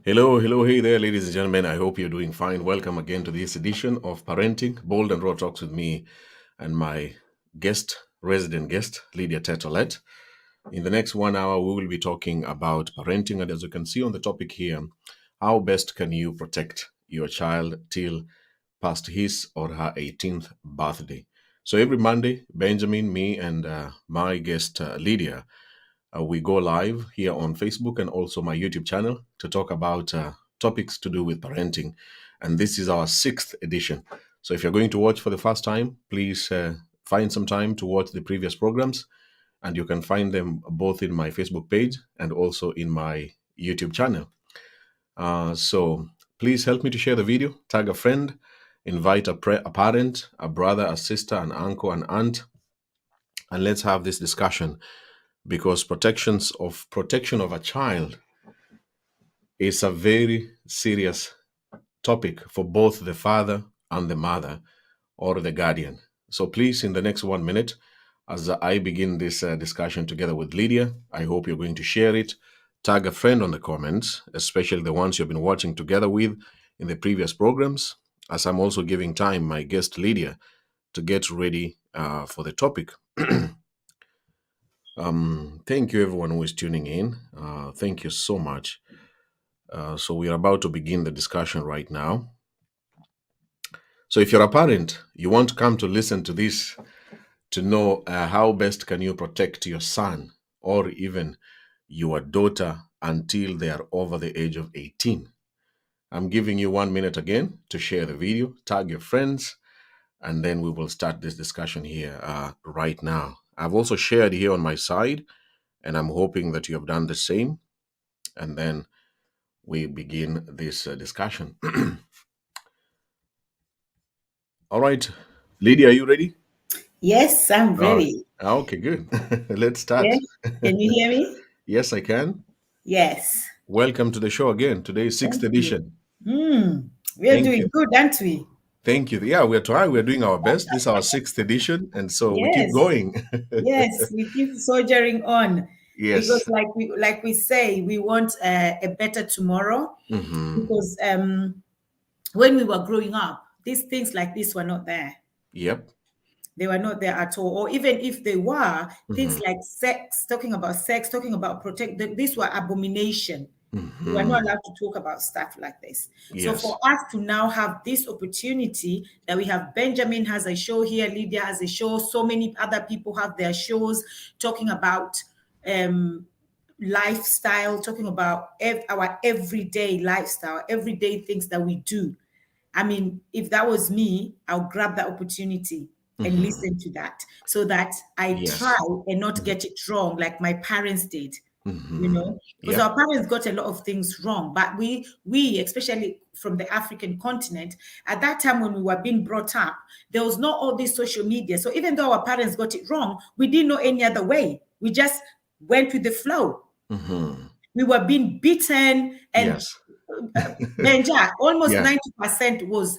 Hello, hey there, ladies and gentlemen. I hope you're doing fine. Welcome again to this edition of Parenting Bold and Raw Talks with me and my resident guest, Lydia Tett Olet. In the next 1 hour, we will be talking about parenting. And as you can see on the topic here, how best can you protect your child till past his or her 18th birthday? So every Monday, Benjamin, me, and my guest, Lydia, we go live here on Facebook and also my YouTube channel to talk about topics to do with parenting. And this is our sixth edition. So if you're going to watch for the first time, please find some time to watch the previous programs. And you can find them both in my Facebook page and also in my YouTube channel. So please help me to share the video, tag a friend, invite a parent, a brother, a sister, an uncle, an aunt, and let's have this discussion because protection of a child is a very serious topic for both the father and the mother or the guardian. So please, in the next 1 minute, as I begin this discussion together with Lydia, I hope you're going to share it, tag a friend on the comments, especially the ones you've been watching together with in the previous programs, as I'm also giving time my guest Lydia to get ready for the topic. Thank you, everyone who is tuning in. Thank you so much. So we are about to begin the discussion right now. So if you're a parent, you want to come to listen to this to know how best can you protect your son or even your daughter until they are over the age of 18. I'm giving you 1 minute again to share the video, tag your friends, and then we will start this discussion here right now. I've also shared here on my side, and I'm hoping that you have done the same. And then we begin this discussion. All right. Lydia, are you ready? Yes, I'm ready. Okay, good. Let's start. Yeah. Can you hear me? Yes, I can. Yes. Welcome to the show again. Today is sixth Thank you. edition. We're Thank you. doing good, aren't we? Thank you. Yeah, we're trying. We're doing our best. This is our sixth edition, and so we keep Yes. going. Yes. We keep soldiering on because, Yes. like we say, we want a better tomorrow. Hmm. Because when we were growing up, these things like this were not there. Yep. They were not there at all. Or even if they were, things Hmm. like sex, talking about these were abomination. We are not Hmm. allowed to talk about stuff like this. So Yes. for us to now have this opportunity that we have, Benjamin has a show here, Lydia has a show, so many other people have their shows talking about um, lifestyle, talking about our everyday lifestyle, everyday things that we do. I mean, if that was me, I'll grab that opportunity and Hmm. listen to that so that I try Yes. and not get it wrong like my parents did, Hmm. because Yep. our parents got a lot of things wrong. But we especially from the African continent, at that time when we were being brought up, there was not all this social media. So even though our parents got it wrong, we didn't know any other way. We just went with the flow. Hmm. We were being beaten, and Yes. Benja, almost Yeah. 90% was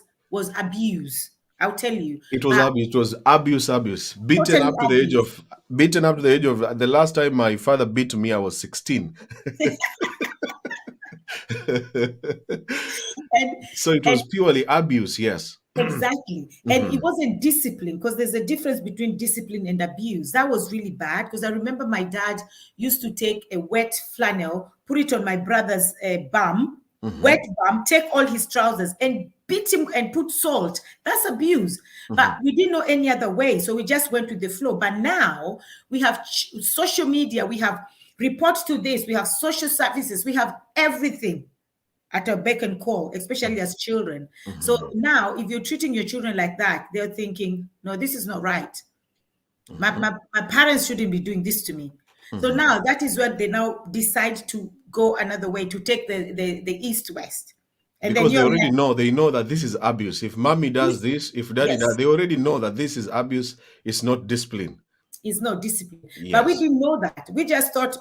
abuse. I'll tell you. It was abuse. It was abuse, abuse. Totally abuse. Beaten up to the age of. The last time my father beat me, I was 16. and So it and was purely abuse. Yes. exactly. And Hmm. it wasn't discipline, because there's a difference between discipline and abuse. That was really bad, because I remember my dad used to take a wet flannel, put it on my brother's bum, Hmm. wet bum, take all his trousers and beat him and put salt. That's abuse. Hmm. But we didn't know any other way. So we just went with the flow. But now we have social media, we have reports to this, we have social services, we have everything at a beck and call, especially as children. So Hmm. now, if you're treating your children like that, they're thinking, no, this is not right. My parents shouldn't be doing this to me. So Hmm. now that is what they now decide to go another way, to take the east west. And then Because they you're already left. know, they know that this is abuse. If mommy does this, if daddy does, Yes, they already know that this is abuse. It's not discipline. it's not discipline. But we Yes. didn't know that. We just thought,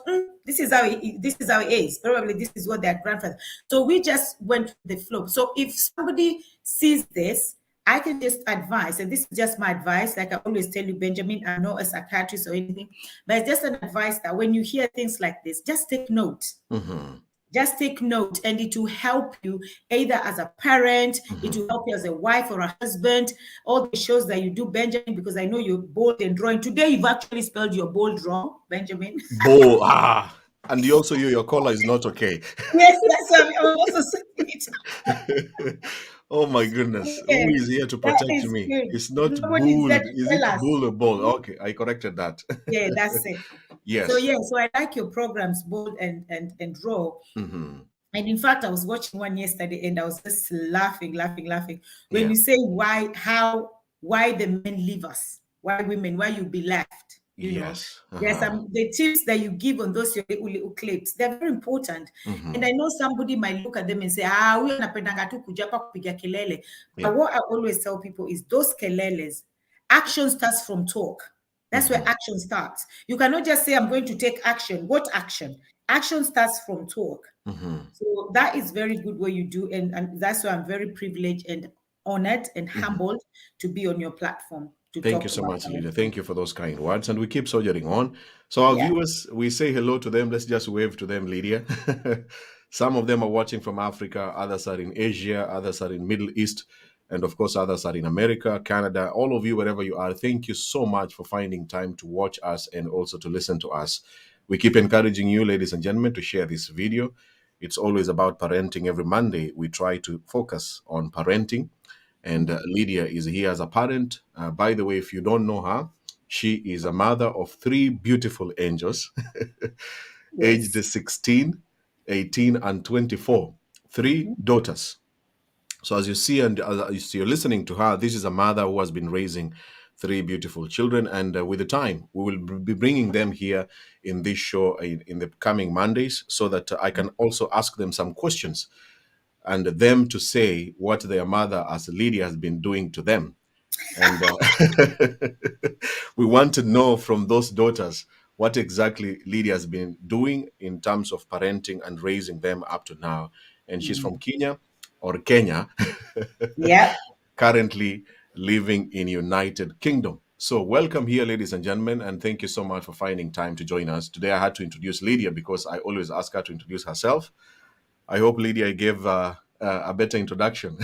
this is how it is. Probably this is what their grandfather. So we just went with the flow. So if somebody sees this, I can just advise, and this is just my advice. Like I always tell you, Benjamin, I'm not a psychiatrist or anything, but it's just an advice that when you hear things like this, just take note. Hmm. Just take note, and it will help you either as a parent, Mm-hmm. it will help you as a wife or a husband. All the shows that you do, Benjamin, because I know you're bold and drawing. Today, you've actually spelled your bold wrong, Benjamin. Bold. And you also, your collar is not okay. Yes, I'm also saying it. Oh my goodness. Who Yes, is here to that protect is me? good. It's not Nobody said bold. to Is tell it us. bull or bold? Okay, I corrected that. Yeah, that's it. Yes. So yeah, so I like your programs, bold and raw. Mm-hmm. And in fact, I was watching one yesterday and I was just laughing. When Yeah. you say why the men leave us, why women, why you be left, Yes. there's the tips that you give on those your little clips. They're very important. Mm-hmm. And I know somebody might look at them and say, we anapendanga tu kuja hapa kupiga kelele. Yeah. But what I always tell people is those keleles, action starts from talk. That's where action starts. You cannot just say, I'm going to take action. What action? Action starts from talk. Mm-hmm. So that is very good what you do. And that's why I'm very privileged and honored and humbled to be on your platform to Thank talk you so about much, Lydia. parenting. Thank you for those kind words. And we keep soldiering on. So our Yeah. viewers, we say hello to them. Let's just wave to them, Lydia. Some of them are watching from Africa, others are in Asia, others are in Middle East, and of course others are in America, Canada. All of you, wherever you are, thank you so much for finding time to watch us and also to listen to us. We keep encouraging you, ladies and gentlemen, to share this video. It's always about parenting. Every Monday, we try to focus on parenting. And Lydia is here as a parent. By the way, if you don't know her, she is a mother of 3 beautiful angels, aged 16, 18, and 24. 3 daughters. So as you see, and as you're listening to her, this is a mother who has been raising 3 beautiful children. And with the time, we will be bringing them here in this show in the coming Mondays so that I can also ask them some questions and them to say what their mother, as Lydia, has been doing to them. And we want to know from those daughters what exactly Lydia has been doing in terms of parenting and raising them up to now. And she's from Kenya, Yeah. currently living in United Kingdom. So welcome here, ladies and gentlemen, and thank you so much for finding time to join us. Today I had to introduce Lydia because I always ask her to introduce herself. I hope Lydia gave a better introduction.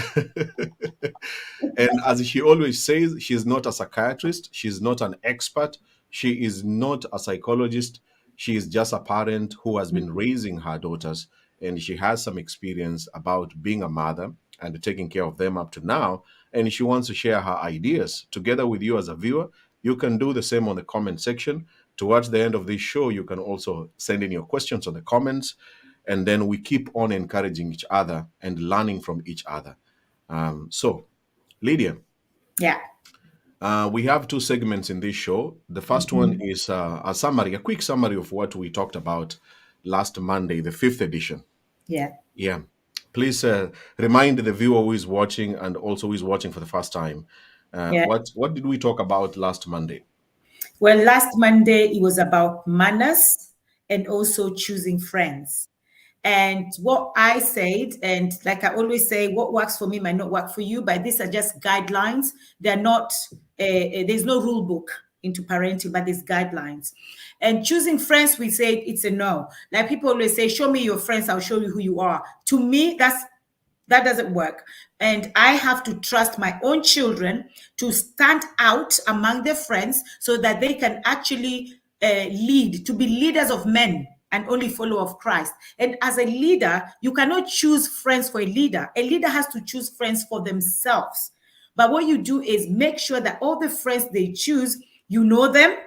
And as she always says, she's not a psychiatrist. She's not an expert. She is not a psychologist. She is just a parent who has been raising her daughters, and she has some experience about being a mother and taking care of them up to now. And she wants to share her ideas together with you as a viewer. You can do the same on the comment section. Towards the end of this show, you can also send in your questions on the comments, and then we keep on encouraging each other and learning from each other. So, Lydia, Yeah. we have 2 segments in this show. The first one is a summary, a quick summary of what we talked about last Monday, the 5th edition. Yeah. Yeah. Please remind the viewer who is watching and also who is watching for the first time. Yeah. What did we talk about last Monday? Well, last Monday, it was about manners and also choosing friends. And what I said, and like I always say, what works for me might not work for you, but these are just guidelines. They're not, there's no rule book into parenting, but there's guidelines. And choosing friends, we say it's a no. Like people always say, show me your friends, I'll show you who you are. To me, that doesn't work. And I have to trust my own children to stand out among their friends so that they can actually lead, to be leaders of men and only follower of Christ. And as a leader, you cannot choose friends for a leader. A leader has to choose friends for themselves. But what you do is make sure that all the friends they choose, you know them,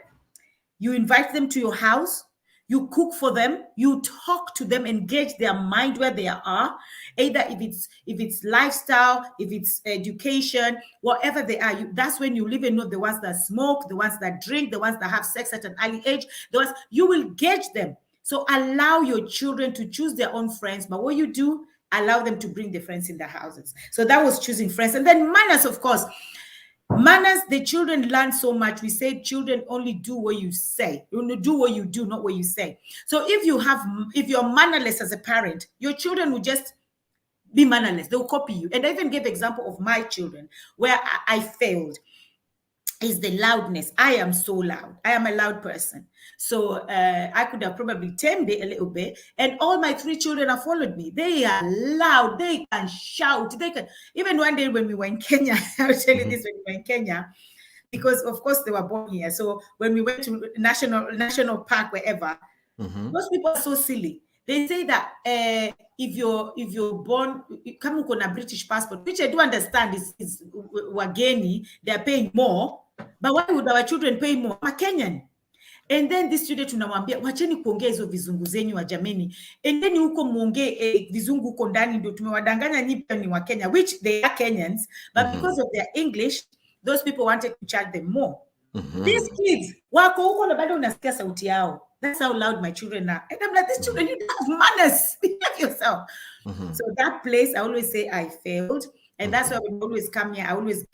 you invite them to your house, you cook for them, you talk to them, engage their mind where they are, either if it's lifestyle, if it's education, whatever they are. That's when you even know the ones that smoke, the ones that drink, the ones that have sex at an early age. The ones you will gauge them. So allow your children to choose their own friends. But what you do, allow them to bring their friends in their houses. So that was choosing friends. And then manners, of course. Manners, the children learn so much. We say children only do what you say. You do what you do, not what you say. So if you're mannerless as a parent, your children will just be mannerless. They'll copy you. And I even gave example of my children where I failed. is the loudness. I am so loud. I am a loud person. So I could have probably tamed it a little bit. And all my 3 children have followed me. They are loud. They can shout. They can. Even one day when we were in Kenya, I'll tell you this, when we were in Kenya, because of course they were born here. So when we went to national park, wherever, those people are so silly. They say that if you're born, come on a British passport, which I do understand is wageni, they are paying more. But why would our children pay more? I'm a Kenyan. And then this student tunamwambia wacheni kuongea hizo vizungu zenyu wa jameni. And then huko muongee vizungu huko ndani ndio tumewadanganya nyinyi ni wa Kenya, which they are Kenyans, but because of their English, those people wanted to charge them more. These kids wako huko na bado unasikia sauti yao. That's how loud my children are. And I'm like, these children, you don't have manners. Behave yourself. So that place, I always say I failed. And that's why when we always come here, I always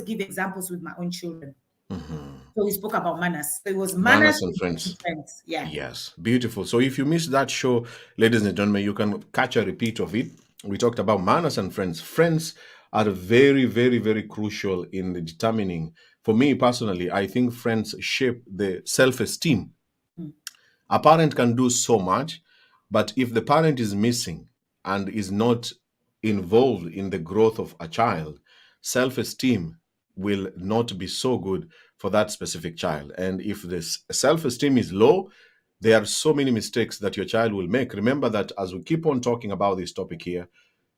give examples with my own children. So we spoke about manners. So it was manners and friends. Yeah. Yes, beautiful. So if you missed that show, ladies and gentlemen, you can catch a repeat of it. We talked about manners and friends. Friends are very, very, very crucial in determining. For me personally, I think friends shape the self-esteem. A parent can do so much, but if the parent is missing and is not involved in the growth of a child, self-esteem will not be so good for that specific child. And if the self-esteem is low, there are so many mistakes that your child will make. Remember that as we keep on talking about this topic here,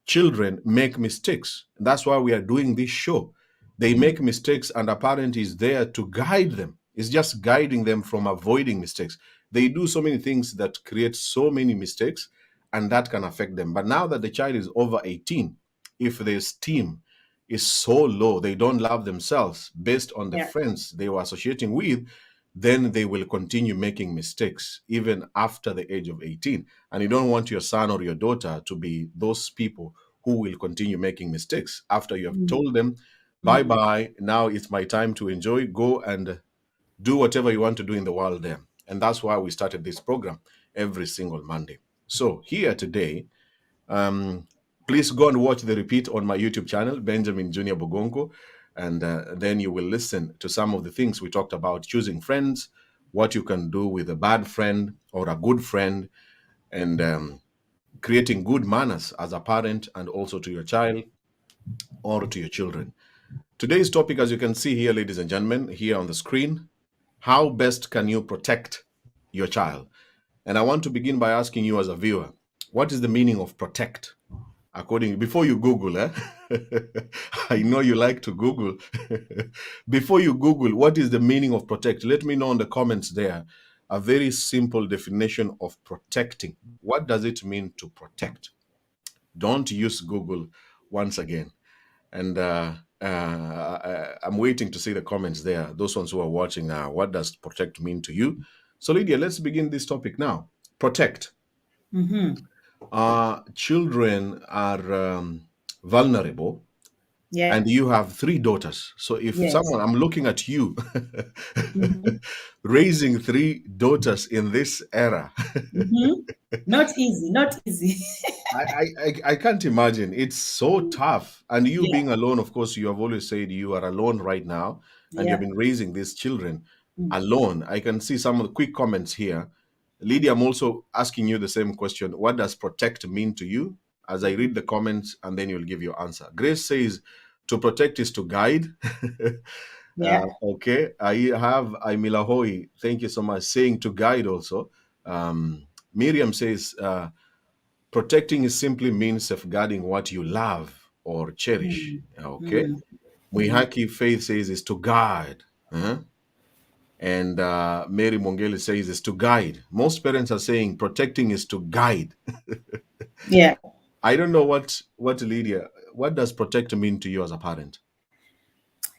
children make mistakes. That's why we are doing this show. They make mistakes and a parent is there to guide them. It's just guiding them from avoiding mistakes. They do so many things that create so many mistakes, and that can affect them. But now that the child is over 18, if their esteem is so low, they don't love themselves based on the friends they were associating with, then they will continue making mistakes even after the age of 18. And you don't want your son or your daughter to be those people who will continue making mistakes after you have told them, bye-bye, now it's my time to enjoy, go and do whatever you want to do in the world there. And that's why we started this program every single Monday. So here today, please go and watch the repeat on my YouTube channel, Benjamin Junior Bogonko, and then you will listen to some of the things we talked about: choosing friends, what you can do with a bad friend or a good friend, and creating good manners as a parent and also to your child or to your children. Today's topic, as you can see here, ladies and gentlemen, here on the screen, how best can you protect your child? And I want to begin by asking you as a viewer, what is the meaning of protect? Before you Google, I know you like to Google. Before you Google, what is the meaning of protect? Let me know in the comments there. A very simple definition of protecting. What does it mean to protect? Don't use Google once again. And I'm waiting to see the comments there. Those ones who are watching now, what does protect mean to you? So Lydia, let's begin this topic now. Protect. Children are vulnerable, and you have 3 daughters. So if someone, I'm looking at you, raising 3 daughters in this era. Not easy. I can't imagine. It's so tough. And you being alone, of course, you have always said you are alone right now, and you've been raising these children alone. I can see some of the quick comments here. Lydia, I'm also asking you the same question. What does protect mean to you? As I read the comments, and then you'll give your answer. Grace says, to protect is to guide. Okay. I have Aimila Hoi, thank you so much, saying to guide also. Miriam says, protecting is simply means safeguarding what you love or cherish. Okay. Muihaki Faith says is to guard. And Mary Mongeli says is to guide. Most parents are saying protecting is to guide. I don't know what Lydia, what does protect mean to you as a parent?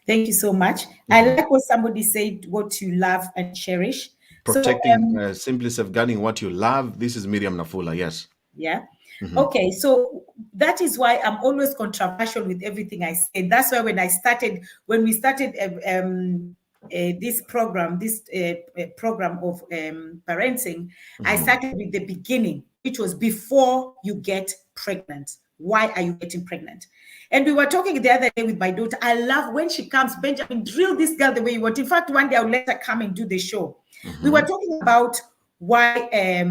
Thank you so much. I like what somebody said, what you love and cherish. Protecting, simply safeguarding what you love. This is Miriam Nafula, yes. Yeah. Okay, so that is why I'm always controversial with everything I say. That's why when we started this program of parenting, I started with the beginning, which was before you get pregnant. Why are you getting pregnant? And we were talking the other day with my daughter. I love when she comes, Benjamin, drill this girl the way you want. In fact, one day I'll let her come and do the show. We were talking about why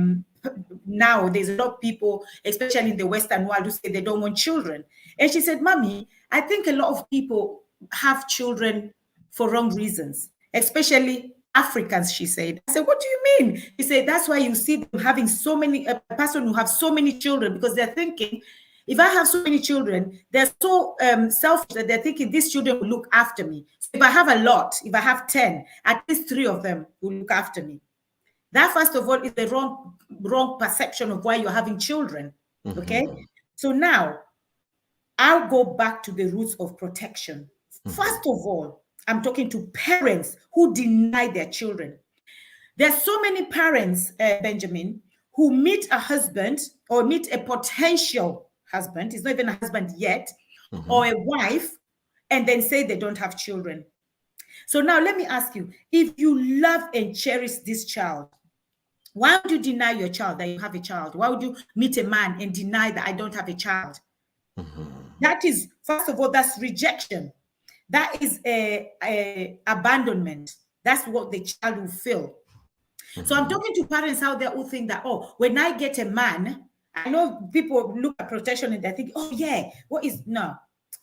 now there's a lot of people, especially in the Western world, who say they don't want children. And she said, Mommy, I think a lot of people have children for wrong reasons, especially Africans, she said. I said, what do you mean? She said, that's why you see them having so many, a person who have so many children, because they're thinking, if I have so many children, they're so selfish that they're thinking these children will look after me. So if I have a lot, if I have 10, at least 3 of them will look after me. That, first of all, is the wrong perception of why you're having children. Okay? So now, I'll go back to the roots of protection. First of all, I'm talking to parents who deny their children. There are so many parents, Benjamin, who meet a husband or meet a potential husband, it's not even a husband yet, or a wife, and then say they don't have children. So now let me ask you, if you love and cherish this child, why would you deny your child that you have a child? Why would you meet a man and deny that I don't have a child? That is, first of all, that's rejection. That is a abandonment. That's what the child will feel. So I'm talking to parents how they all think that, oh, when I get a man, I know people look at protection and they think, oh yeah, what is, no.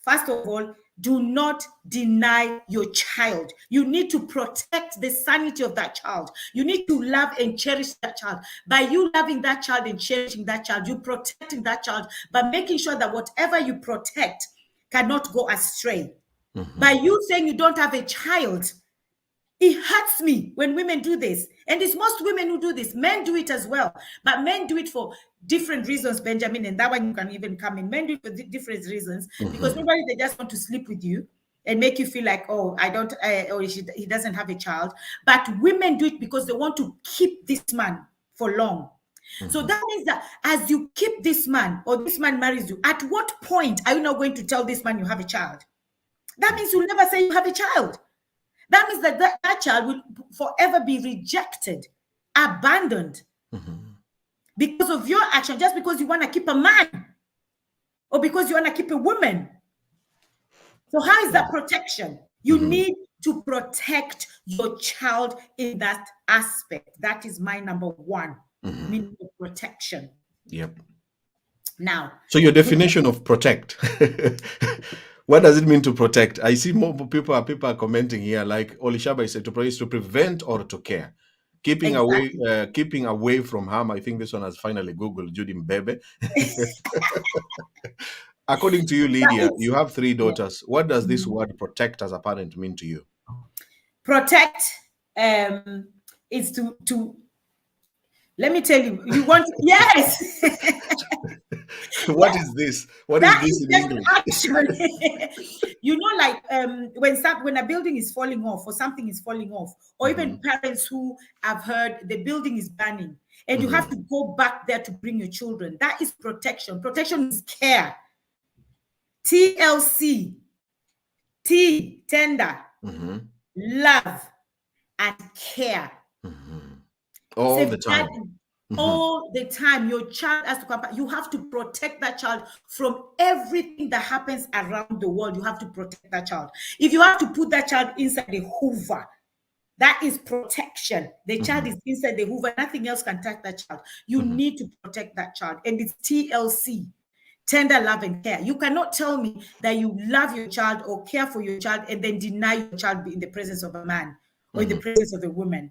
First of all, do not deny your child. You need to protect the sanity of that child. You need to love and cherish that child. By you loving that child and cherishing that child, you're protecting that child by making sure that whatever you protect cannot go astray. By you saying you don't have a child, it hurts me when women do this. And it's most women who do this. Men do it as well. But men do it for different reasons, Benjamin, and that one you can even come in. Men do it for different reasons because nobody, they just want to sleep with you and make you feel like, oh, I don't, or he doesn't have a child. But women do it because they want to keep this man for long. So that means that as you keep this man or this man marries you, at what point are you not going to tell this man you have a child? That means you'll never say you have a child. That means that that child will forever be rejected, abandoned because of your action, just because you want to keep a man or because you want to keep a woman. So how is that protection? You need to protect your child in that aspect. That is my number one, meaning of protection. Yep. Now, so your definition of protect. What does it mean to protect? I see more people are commenting here, like Olishaba said, to prevent or to care. Keeping away from harm. I think this one has finally Googled Judy Mbebe. According to you, Lydia, you have 3 daughters. What does this word protect as a parent mean to you? Protect is to let me tell you, you want yes. What is this? What is this in English? Actually, you know, like when a building is falling off or something is falling off, or even parents who have heard the building is burning and you have to go back there to bring your children. That is protection. Protection is care. TLC, tender, love, and care. All the time. All the time, your child has to come back. You have to protect that child from everything that happens around the world. You have to protect that child. If you have to put that child inside the Hoover, that is protection. The child is inside the Hoover. Nothing else can touch that child. You need to protect that child. And it's TLC, tender love and care. You cannot tell me that you love your child or care for your child and then deny your child in the presence of a man or in the presence of a woman.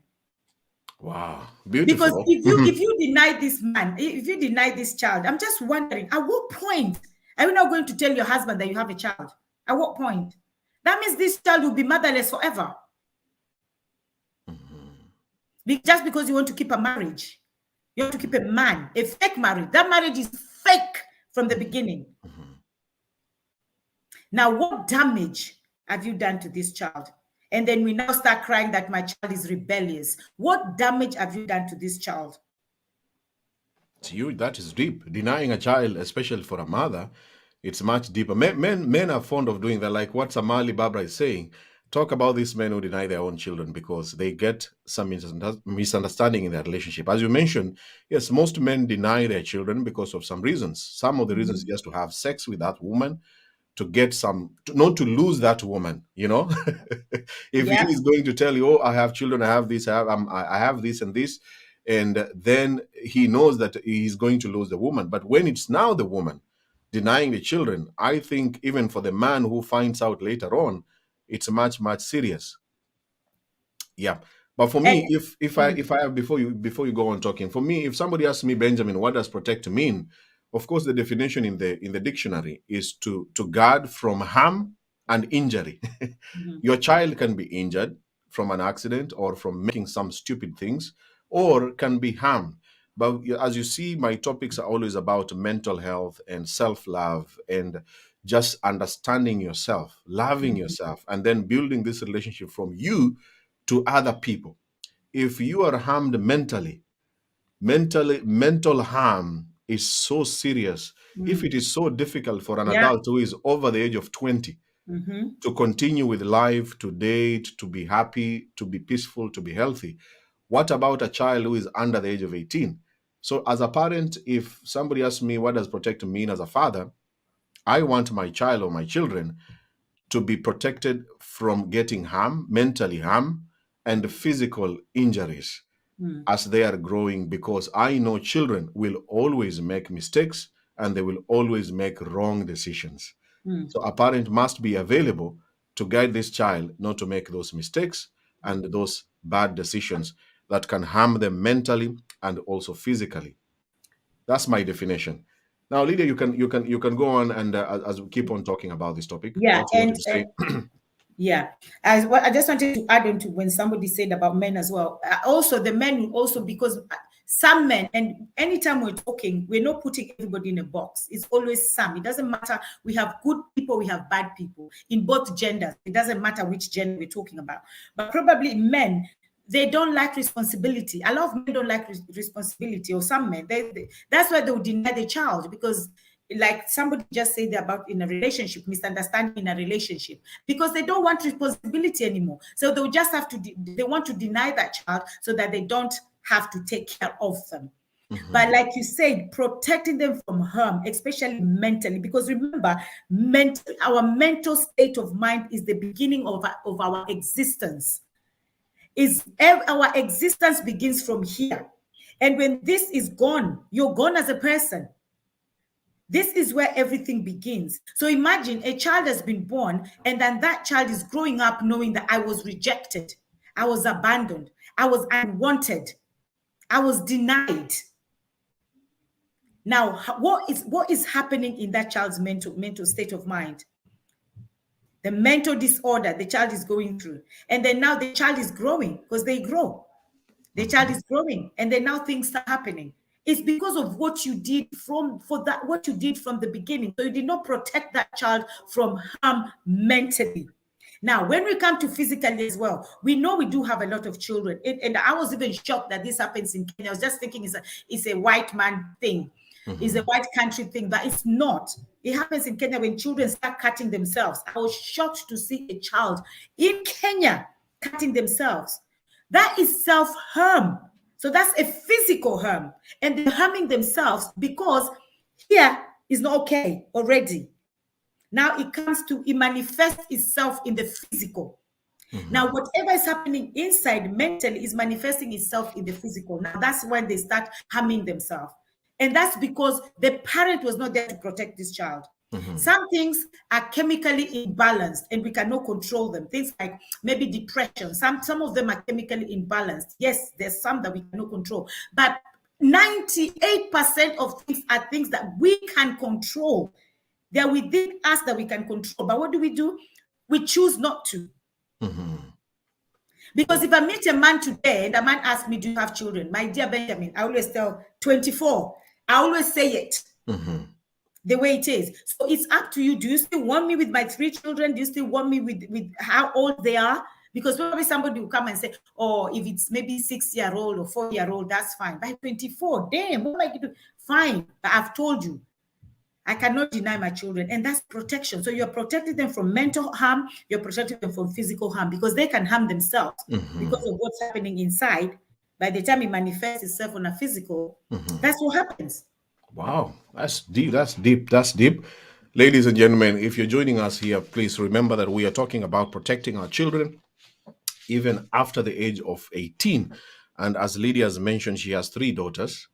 Wow, beautiful. Because if you deny this man, if you deny this child, I'm just wondering, at what point are you not going to tell your husband that you have a child? At what point? That means this child will be motherless forever. Just because you want to keep a marriage. You have to keep a man, a fake marriage. That marriage is fake from the beginning. Now, what damage have you done to this child? And then we now start crying that my child is rebellious. What damage have you done to this child? To you, that is deep. Denying a child, especially for a mother, it's much deeper. Men are fond of doing that, like what Samali Barbara is saying. talk about these men who deny their own children because they get some misunderstanding in their relationship. As you mentioned, yes, most men deny their children because of some reasons. Some of the reasons is just to have sex with that woman, to get not to lose that woman, you know. If he Yeah. is going to tell you, oh, I have children, I have this, I have this and this, and then he knows that he's going to lose the woman. But when it's now the woman denying the children, I think even for the man who finds out later on, it's much, much serious. Yeah. But for me, And if I have, before you go on talking, for me, if somebody asks me, Benjamin, what does protect mean? Of course, the definition in the dictionary is to guard from harm and injury. Your child can be injured from an accident or from making some stupid things, or can be harmed. But as you see, my topics are always about mental health and self-love and just understanding yourself, loving yourself, and then building this relationship from you to other people. If you are harmed mental harm is so serious. If it is so difficult for an yeah. adult who is over the age of 20 to continue with life, to date, to be happy, to be peaceful, to be healthy, what about a child who is under the age of 18? So as a parent, if somebody asks me what does protect mean as a father, I want my child or my children to be protected from getting harm, mentally harm, and physical injuries as they are growing, because I know children will always make mistakes and they will always make wrong decisions. So a parent must be available to guide this child not to make those mistakes and those bad decisions that can harm them mentally and also physically. That's my definition. Now, Lydia, you can go on, and as we keep on talking about this topic, Yeah. what you wanted to say. Yeah, as what I just wanted to add on to when somebody said about men as well. Also, the men also, because some men, and anytime we're talking, we're not putting everybody in a box. It's always some. It doesn't matter. We have good people, we have bad people in both genders. It doesn't matter which gender we're talking about. But probably men, they don't like responsibility. A lot of men don't like responsibility, or some men. That's why they will deny the child, because like somebody just said about in a relationship, misunderstanding in a relationship, because they don't want responsibility anymore. So they'll just have to, they want to deny that child so that they don't have to take care of them. But like you said, protecting them from harm, especially mentally, because remember, our mental state of mind is the beginning of our existence. Our existence begins from here. And when this is gone, you're gone as a person. This is where everything begins. So imagine a child has been born, and then that child is growing up knowing that I was rejected, I was abandoned, I was unwanted, I was denied. Now, what is happening in that child's mental state of mind? The mental disorder the child is going through. And then now the child is growing, because they grow. The child is growing, and then now things start happening. It's because of what you did from the beginning. So you did not protect that child from harm mentally. Now, when we come to physically as well, we know we do have a lot of children. And I was even shocked that this happens in Kenya. I was just thinking it's a white man thing. It's a white country thing, but it's not. It happens in Kenya when children start cutting themselves. I was shocked to see a child in Kenya cutting themselves. That is self-harm. So that's a physical harm. And they're harming themselves because here is not okay already. Now it manifests itself in the physical. Now, whatever is happening inside mentally is manifesting itself in the physical. Now, that's when they start harming themselves. And that's because the parent was not there to protect this child. Some things are chemically imbalanced and we cannot control them. Things like maybe depression. Some of them are chemically imbalanced. Yes, there's some that we cannot control. But 98% of things are things that we can control. They're within us that we can control. But what do? We choose not to. Because if I meet a man today and the man asks me, do you have children? My dear Benjamin, I always tell 24. I always say it. The way it is. So it's up to you. Do you still want me with my 3 children? Do you still want me with how old they are? Because probably somebody will come and say, oh, if it's maybe 6-year-old or 4-year-old, that's fine. By 24, damn, what am I going to do? Fine, but I've told you. I cannot deny my children. And that's protection. So you're protecting them from mental harm, you're protecting them from physical harm, because they can harm themselves because of what's happening inside. By the time it manifests itself on a physical, that's what happens. Wow, that's deep. That's deep. That's deep. Ladies and gentlemen, if you're joining us here, please remember that we are talking about protecting our children even after the age of 18. And as Lydia has mentioned, she has 3 daughters.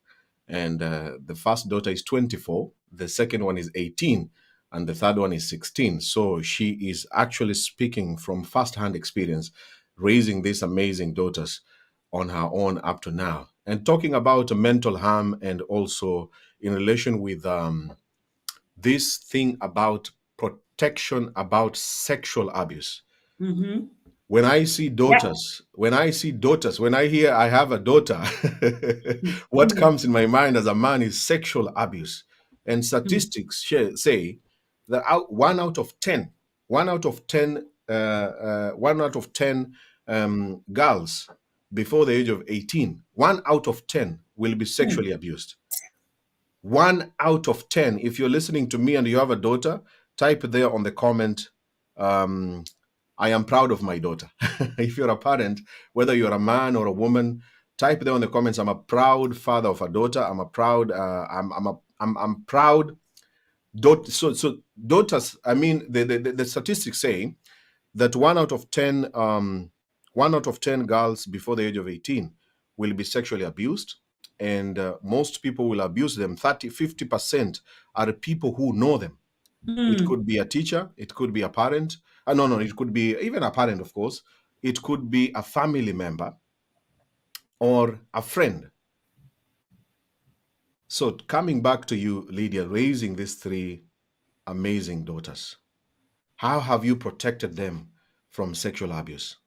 And the first daughter is 24, the second one is 18, and the third one is 16. So she is actually speaking from first-hand experience, raising these amazing daughters on her own up to now. And talking about mental harm, and also in relation with this thing about protection, about sexual abuse. When I see daughters, when I hear I have a daughter, what comes in my mind as a man is sexual abuse. And statistics say that 1 out of 10, 1 out of 10, 1 out of 10 girls before the age of 18, 1 out of 10 will be sexually abused. 1 out of 10. If you're listening to me and you have a daughter, type there on the comment, I am proud of my daughter. If you're a parent, whether you're a man or a woman, type there on the comments, I'm a proud father of a daughter. I'm a proud, I'm proud. So daughters, I mean, the statistics say that 1 out of 10, 1 out of 10 girls before the age of 18 will be sexually abused. And most people will abuse them. 50% are people who know them. It could be a teacher, it could be a parent. No, it could be even a parent, of course. It could be a family member or a friend. So coming back to you, Lydia, raising these 3 amazing daughters, how have you protected them from sexual abuse?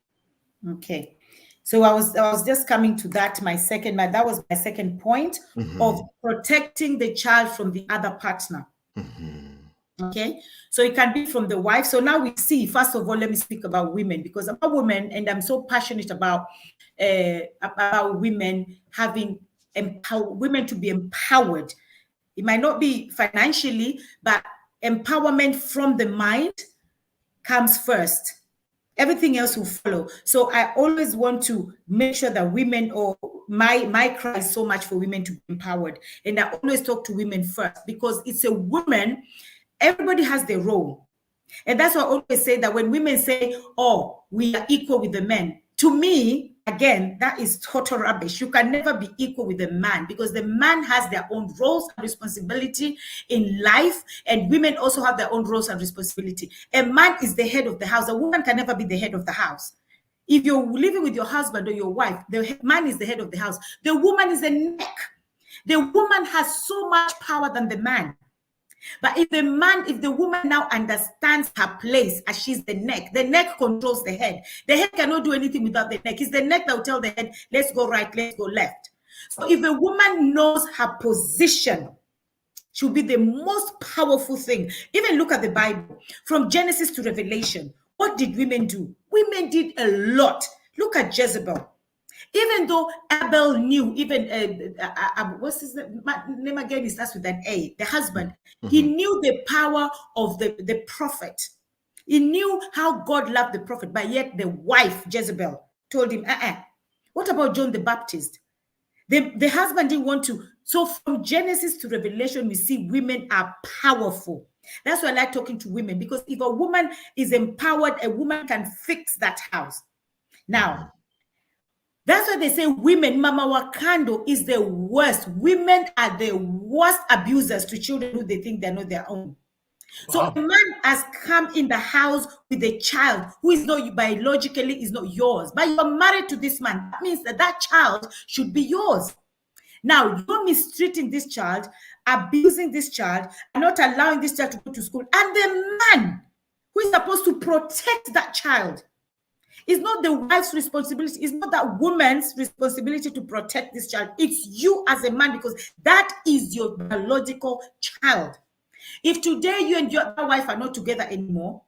Okay. So I was just coming to that. That was my second point of protecting the child from the other partner. Okay, so it can be from the wife. So now we see, first of all, let me speak about women, because I'm a woman and I'm so passionate about women having women to be empowered. It might not be financially, but empowerment from the mind comes first. Everything else will follow. So I always want to make sure that women, or my cry is so much for women to be empowered. And I always talk to women first, because it's a woman, everybody has their role. And that's why I always say that when women say, oh, we are equal with the men, to me, again, that is total rubbish. You can never be equal with the man, because the man has their own roles and responsibility in life, and women also have their own roles and responsibility. A man is the head of the house. A woman can never be the head of the house. If you're living with your husband or your wife, the man is the head of the house. The woman is the neck. The woman has so much power than the man. But if the woman now understands her place as she's the neck controls the head. The head cannot do anything without the neck. It's the neck that will tell the head, let's go right, let's go left. So if a woman knows her position, she'll be the most powerful thing. Even look at the Bible. From Genesis to Revelation, what did women do? Women did a lot. Look at Jezebel. Even though Abel knew, even what's his name again? It starts with an A. The husband, he knew the power of the prophet. He knew how God loved the prophet, but yet the wife Jezebel told him, What about John the Baptist? The husband didn't want to. So from Genesis to Revelation, we see women are powerful. That's why I like talking to women, because if a woman is empowered, a woman can fix that house. Now, that's why they say women, Mama Wakando is the worst. Women are the worst abusers to children who they think they're not their own. So a man has come in the house with a child who is not biologically is not yours, but you're married to this man. That means that child should be yours. Now you're mistreating this child, abusing this child, and not allowing this child to go to school. And the man who is supposed to protect that child, it's not the wife's responsibility. It's not that woman's responsibility to protect this child. It's you as a man, because that is your biological child. If today you and your wife are not together anymore,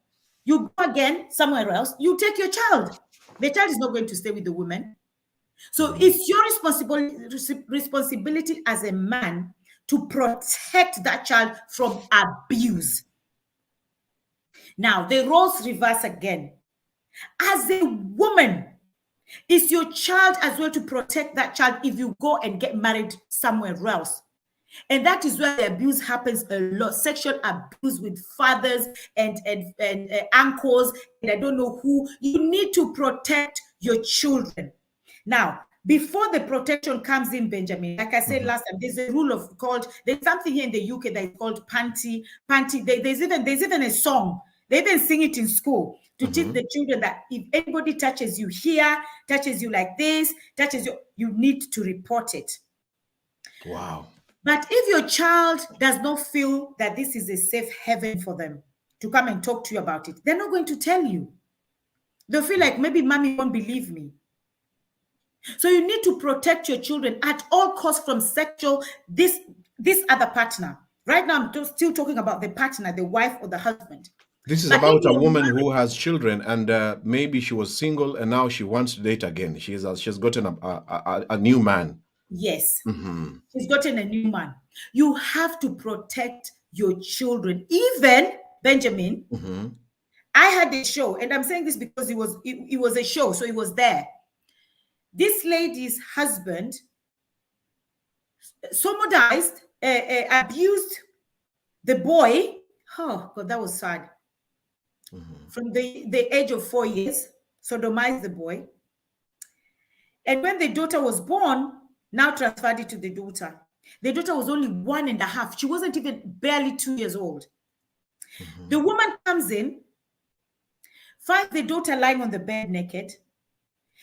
you go again somewhere else, you take your child. The child is not going to stay with the woman. So it's your responsibility as a man to protect that child from abuse. Now, the roles reverse again. As a woman, is your child as well to protect that child if you go and get married somewhere else? And that is where the abuse happens a lot. Sexual abuse with fathers and uncles, and I don't know who. You need to protect your children. Now, before the protection comes in, Benjamin, like I said last time, there's a rule of called, there's something here in the UK that is called panty. There's even a song. They even sing it in school to teach the children that if anybody touches you here, touches you like this, touches you, you need to report it. Wow. But if your child does not feel that this is a safe haven for them to come and talk to you about it, they're not going to tell you. They'll feel like maybe mommy won't believe me. So you need to protect your children at all costs from sexual, this other partner. Right now, I'm still talking about the partner, the wife or the husband. This is about a woman who has children, and maybe she was single and now she wants to date again. She's gotten a new man. Yes. She's gotten a new man. You have to protect your children. Even, Benjamin, I had a show, and I'm saying this because it was a show, so it was there. This lady's husband sodomized, abused the boy. Oh, God, that was sad. From the age of 4 years, sodomized the boy. And when the daughter was born, now transferred it to the daughter. The daughter was only 1.5. She wasn't even barely 2 years old. The woman comes in, finds the daughter lying on the bed naked,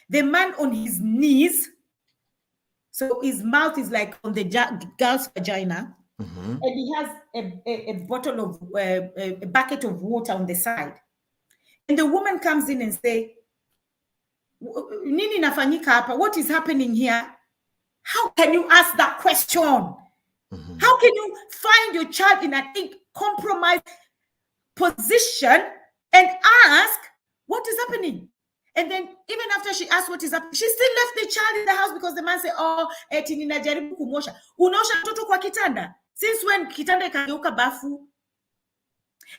the man on his knees, so his mouth is like on the girl's vagina, and he has a bottle of a bucket of water on the side. And the woman comes in and say, "Nini nafanyika hapa? What is happening here?" How can you ask that question? How can you find your child in a compromised position and ask what is happening? And then even after she asked what is happening, she still left the child in the house because the man said, "Oh, eti ninajaribu kumosha." Unaosha mtoto kwa kitanda? Since when kitanda ikageuka bafu?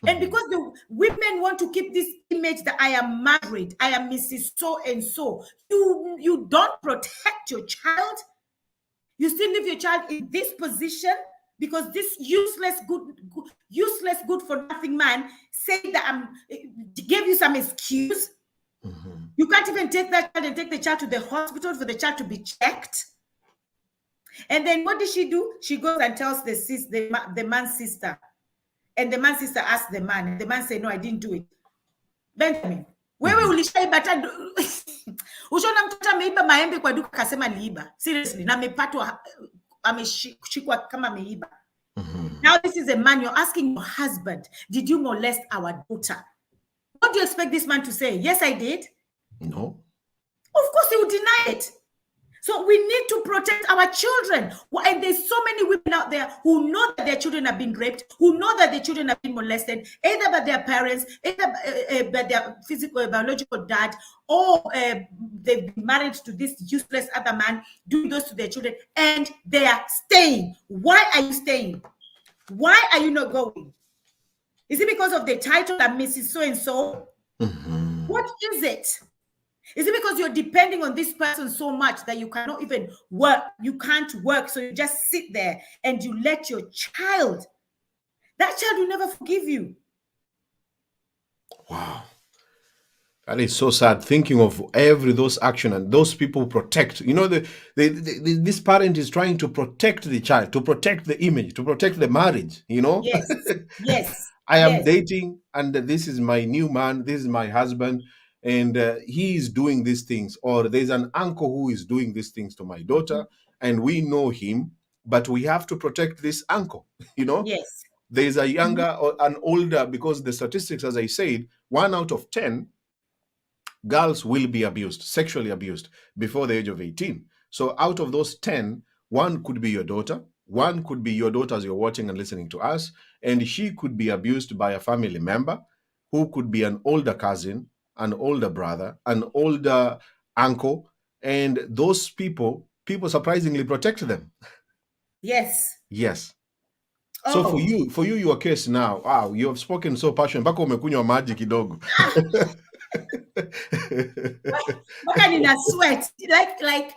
And because the women want to keep this image that I am married, I am Mrs. So and so, you don't protect your child. You still leave your child in this position because this useless good for nothing man said that gave you some excuse. You can't even take that child and take the child to the hospital for the child to be checked. And then what did she do? She goes and tells the man's sister. And the man's sister asked the man, and the man said, "No, I didn't do it." Benjamin, wewe ulishaiba hata ushaona mtoto ameiba maembe kwa duka akasema aliiba. Seriously, na amepatwa ameshikwa kama ameiba. Now this is a man, you're asking your husband, "Did you molest our daughter?" What do you expect this man to say? "Yes, I did." No. Of course he would deny it. So we need to protect our children. And there's so many women out there who know that their children have been raped, who know that their children have been molested, either by their parents, either by their physical or biological dad, or they've been married to this useless other man, doing those to their children, and they are staying. Why are you staying? Why are you not going? Is it because of the title that Mrs. So-and-so? What is it? Is it because you're depending on this person so much that you cannot even work? You can't work, so you just sit there and you let your child, that child will never forgive you. Wow. That is so sad, thinking of those action and those people protect. You know, this parent is trying to protect the child, to protect the image, to protect the marriage, you know? Yes, yes. I am dating, and this is my new man, this is my husband, and he is doing these things. Or there's an uncle who is doing these things to my daughter, and we know him, but we have to protect this uncle, you know? Yes. There's a younger or an older, because the statistics, as I said, 1 out of 10 girls will be abused, sexually abused, before the age of 18. So out of those 10, one could be your daughter. One could be your daughter as you're watching and listening to us. And she could be abused by a family member who could be an older cousin, an older brother, an older uncle. And those people surprisingly protect them. Yes. Yes. So Oh, for you, your case now, wow, you have spoken so passionate. Mpaka umekunywa maji kidogo. mpaka nina sweat. Like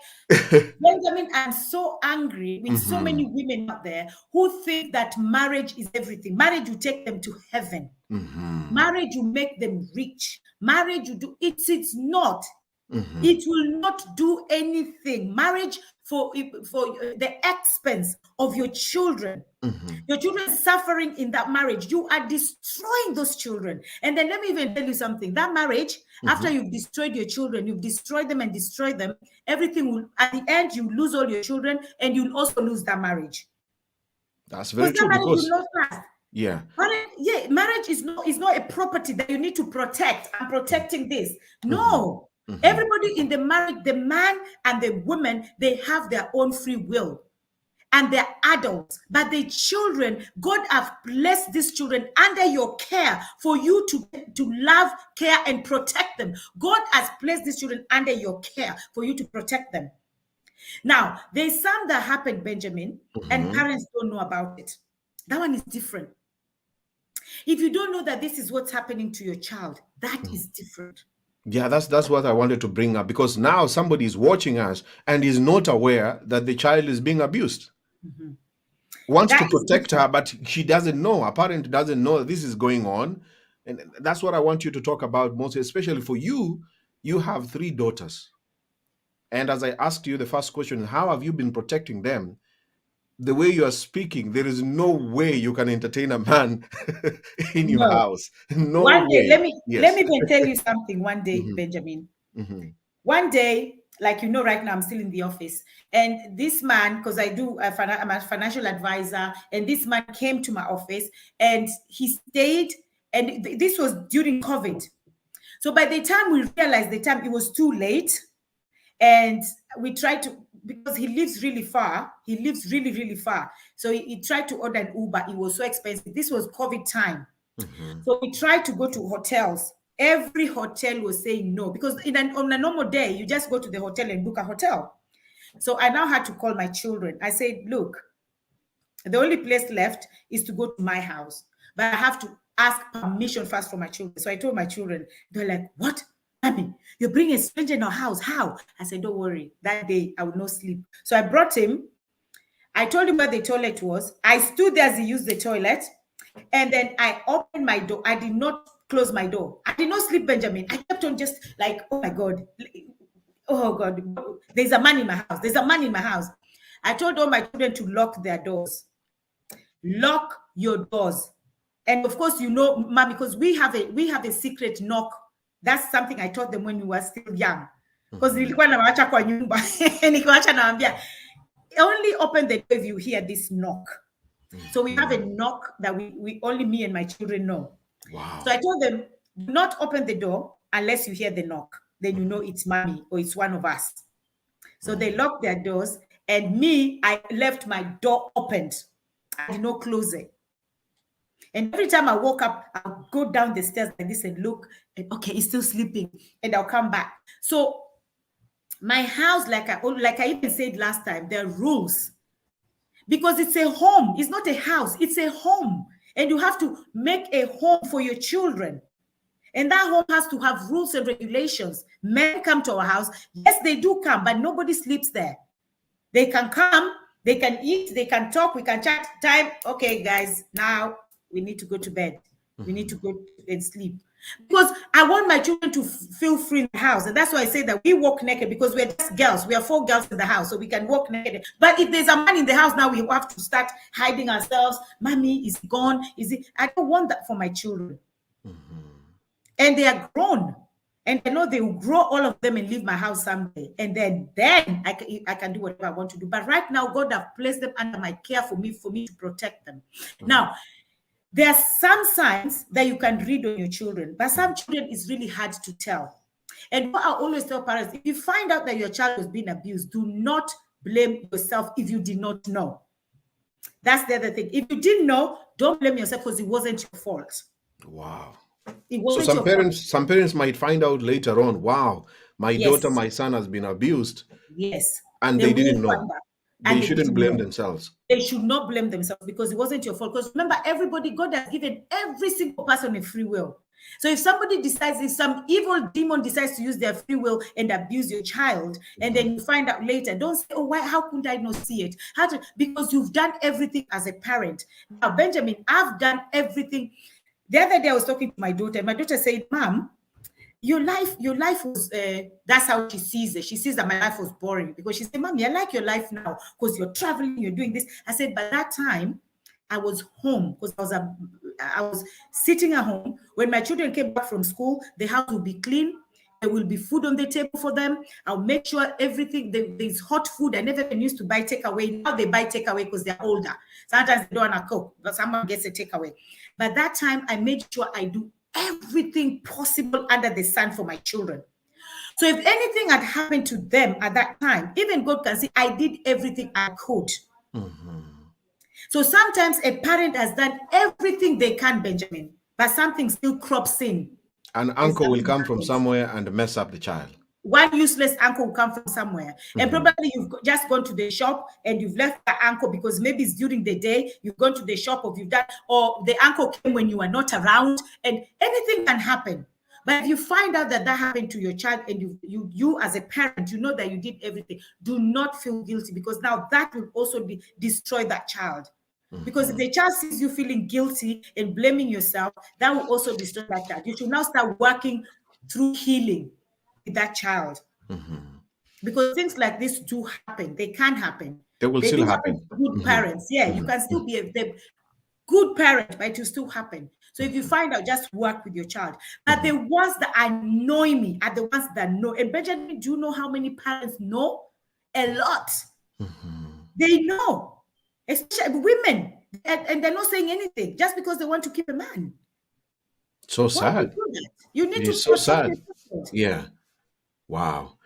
Benjamin, I'm so angry with so many women out there who think that marriage is everything. Marriage will take them to heaven. Marriage will make them rich. Marriage will do it's not. It will not do anything. Marriage for the expense of your children. Your children suffering in that marriage. You are destroying those children. And then let me even tell you something. That marriage, after you've destroyed your children, you've destroyed them and destroyed them, everything will, at the end, you lose all your children and you'll also lose that marriage. That's very true. That marriage Because will not last. yeah. Marriage is not a property that you need to protect. I'm protecting this. No. Everybody in the marriage, the man and the woman, they have their own free will. And they're adults, but the children, God have blessed these children under your care for you to love, care, and protect them. God has placed these children under your care for you to protect them. Now, there's some that happened, Benjamin, and parents don't know about it. That one is different. If you don't know that this is what's happening to your child, that is different. Yeah, that's what I wanted to bring up, because now somebody is watching us and is not aware that the child is being abused. Wants to protect her, but she doesn't know. A parent doesn't know that this is going on. And that's what I want you to talk about most, especially for you. You have 3 daughters. And as I asked you, the first question, how have you been protecting them? The way you are speaking, there is no way you can entertain a man in your house. No one day, way. let me even tell you something one day, Benjamin. One day, like right now, I'm still in the office. And this man, because I'm a financial advisor, and this man came to my office and he stayed, and this was during COVID. So by the time we realized it was too late, and we tried to, because he lives really far. He lives really, really far. So he tried to order an Uber. It was so expensive. This was COVID time. So we tried to go to hotels. Every hotel was saying no, because on a normal day, you just go to the hotel and book a hotel. So I now had to call my children. I said, look, the only place left is to go to my house, but I have to ask permission first from my children. So I told my children, they're like, what? Mommy, you're bringing a stranger in our house. How? I said, don't worry. That day, I would not sleep. So I brought him. I told him where the toilet was. I stood there as he used the toilet. And then I opened my door. I did not close my door. I did not sleep, Benjamin. I kept on just like, oh my God. Oh God. There's a man in my house. There's a man in my house. I told all my children to lock their doors. Lock your doors. And of course, Mom, because we have a secret knock. That's something I taught them when we were still young. Because nilikuwa nawaacha kwa nyumba. Nikiwaacha naambia, only open the door if you hear this knock. So we have a knock that we only me and my children know. Wow. So I told them, do not open the door unless you hear the knock. Then you know it's mommy or it's one of us. So they locked their doors, and me, I left my door opened. I did not close it. And every time I woke up, I'll go down the stairs like this and look, and okay, he's still sleeping, and I'll come back. So my house, like I even said last time, there are rules. Because it's a home. It's not a house. It's a home. And you have to make a home for your children. And that home has to have rules and regulations. Men come to our house. Yes, they do come, but nobody sleeps there. They can come, they can eat, they can talk, we can chat. Time, okay, guys, now we need to go to bed. We need to go and sleep. Because I want my children to feel free in the house. And that's why I say that we walk naked, because we're just girls. We are 4 girls in the house, so we can walk naked. But if there's a man in the house now, we have to start hiding ourselves. Mommy is gone. I don't want that for my children. And they are grown. And I know they will grow, all of them, and leave my house someday. And then I can do whatever I want to do. But right now, God has placed them under my care for me to protect them. Now, there are some signs that you can read on your children, but some children is really hard to tell. And what I always tell parents, if you find out that your child was being abused, do not blame yourself if you did not know. That's the other thing. If you didn't know, don't blame yourself, because it wasn't your fault. Wow. It wasn't so some parents might find out later on, wow, my daughter, my son has been abused. Yes. And they didn't know. They shouldn't blame themselves. They should not blame themselves because it wasn't your fault. Because remember, everybody, God has given every single person a free will. So if somebody decides, if some evil demon decides to use their free will and abuse your child, and then you find out later, don't say, oh, why, how couldn't I not see it? Because you've done everything as a parent. Now, Benjamin, I've done everything. The other day I was talking to my daughter. My daughter said, Mom, your life was that's how she sees it. She sees that my life was boring because she said, Mommy, I like your life now because you're traveling, you're doing this. I said, by that time I was home because I was sitting at home. When my children came back from school, the house will be clean. There will be food on the table for them. I'll make sure everything, there's hot food. I never even used to buy takeaway. Now they buy takeaway because they're older. Sometimes they don't want to cook, but someone gets a takeaway. But that time I made sure I do everything possible under the sun for my children. So if anything had happened to them at that time, even God can see I did everything I could. So sometimes a parent has done everything they can, Benjamin, but something still crops in. An uncle will come from somewhere and mess up the child. One useless uncle will come from somewhere. And probably you've just gone to the shop and you've left the uncle because maybe it's during the day, you've gone to the shop or you've done, or the uncle came when you were not around, and anything can happen. But if you find out that happened to your child and you as a parent, you know that you did everything, do not feel guilty because now that will also destroy that child. Because if the child sees you feeling guilty and blaming yourself, that will also destroy that child. You should now start working through healing with that child. Because things like this do happen. They can happen. They will still happen. Good parents. Yeah, you can still be a good parent, but it will still happen. So if you find out, just work with your child. But the ones that annoy me are the ones that know. And Benjamin, do you know how many parents know? A lot. They know. Especially women, and they're not saying anything just because they want to keep a man. So sad. You need to so sad. Yeah. Wow.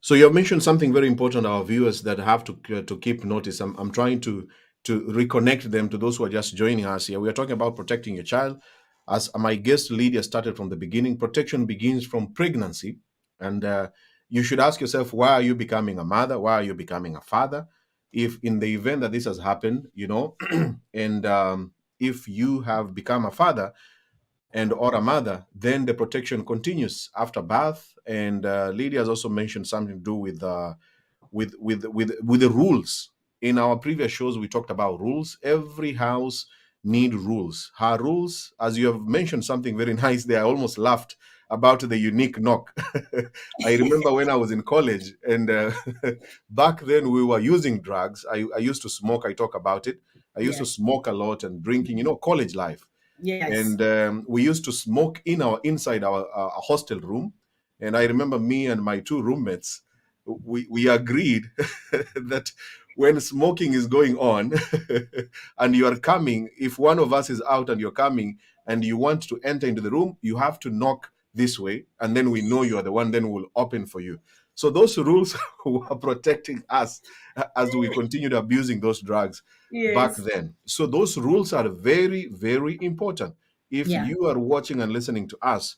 So you have mentioned something very important, our viewers that have to keep notice. I'm trying to reconnect them to those who are just joining us here. We are talking about protecting your child. As my guest Lydia started from the beginning, protection begins from pregnancy. And you should ask yourself, why are you becoming a mother? Why are you becoming a father? If in the event that this has happened, and if you have become a father and or a mother, then the protection continues after birth. And Lydia has also mentioned something to do with the rules. In our previous shows, we talked about rules. Every house need rules. Her rules, as you have mentioned something very nice there, I almost laughed about the unique knock. I remember when I was in college, and back then we were using drugs. I used to smoke. I talk about it. I used to smoke a lot and drinking, college life. Yes. And we used to smoke inside our hostel room. And I remember me and my two roommates, we agreed that when smoking is going on and you are coming, if one of us is out and you're coming and you want to enter into the room, you have to knock this way, and then we know you are the one, then we'll open for you. So those rules were protecting us as we continued abusing those drugs back then. So those rules are very, very important. If you are watching and listening to us,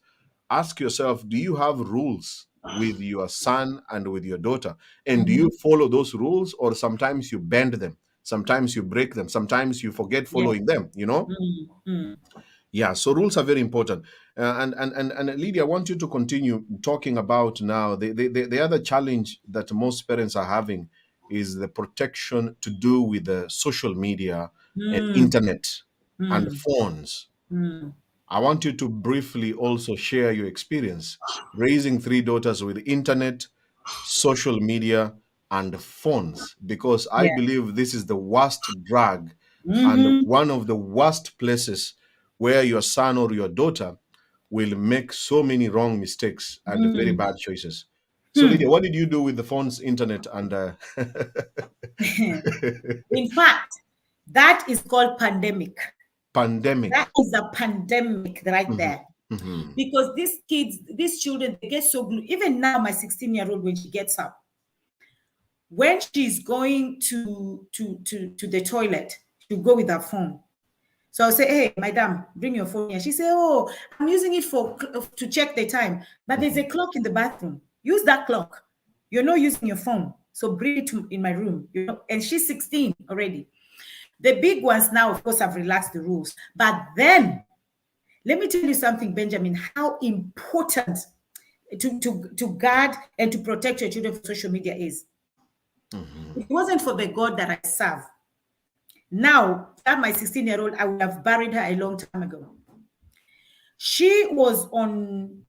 ask yourself, do you have rules with your son and with your daughter? And do you follow those rules, or sometimes you bend them? Sometimes you break them. Sometimes you forget following them, Yeah, so rules are very important. And Lydia, I want you to continue talking about now the other challenge that most parents are having is the protection to do with the social media and internet and phones. I want you to briefly also share your experience raising 3 daughters with internet, social media, and phones, because I believe this is the worst drug and one of the worst places where your son or your daughter will make so many wrong mistakes and very bad choices. So, Lydia, what did you do with the phones, internet, and... In fact, that is called pandemic. Pandemic. That is a pandemic right there. Because these kids, these children, they get so glued. Even now, my 16-year-old, when she gets up, when she's going to the toilet, she'll go with her phone. So I'll say, hey, madam, bring your phone here. She say, oh, I'm using it to check the time. But there's a clock in the bathroom. Use that clock. You're not using your phone. So bring it in my room, you know, and she's 16 already. The big ones now, of course, have relaxed the rules. But then, let me tell you something, Benjamin, how important to guard and to protect your children from social media is. If it wasn't for the God that I serve, now, that my 16-year-old, I would have buried her a long time ago. She was on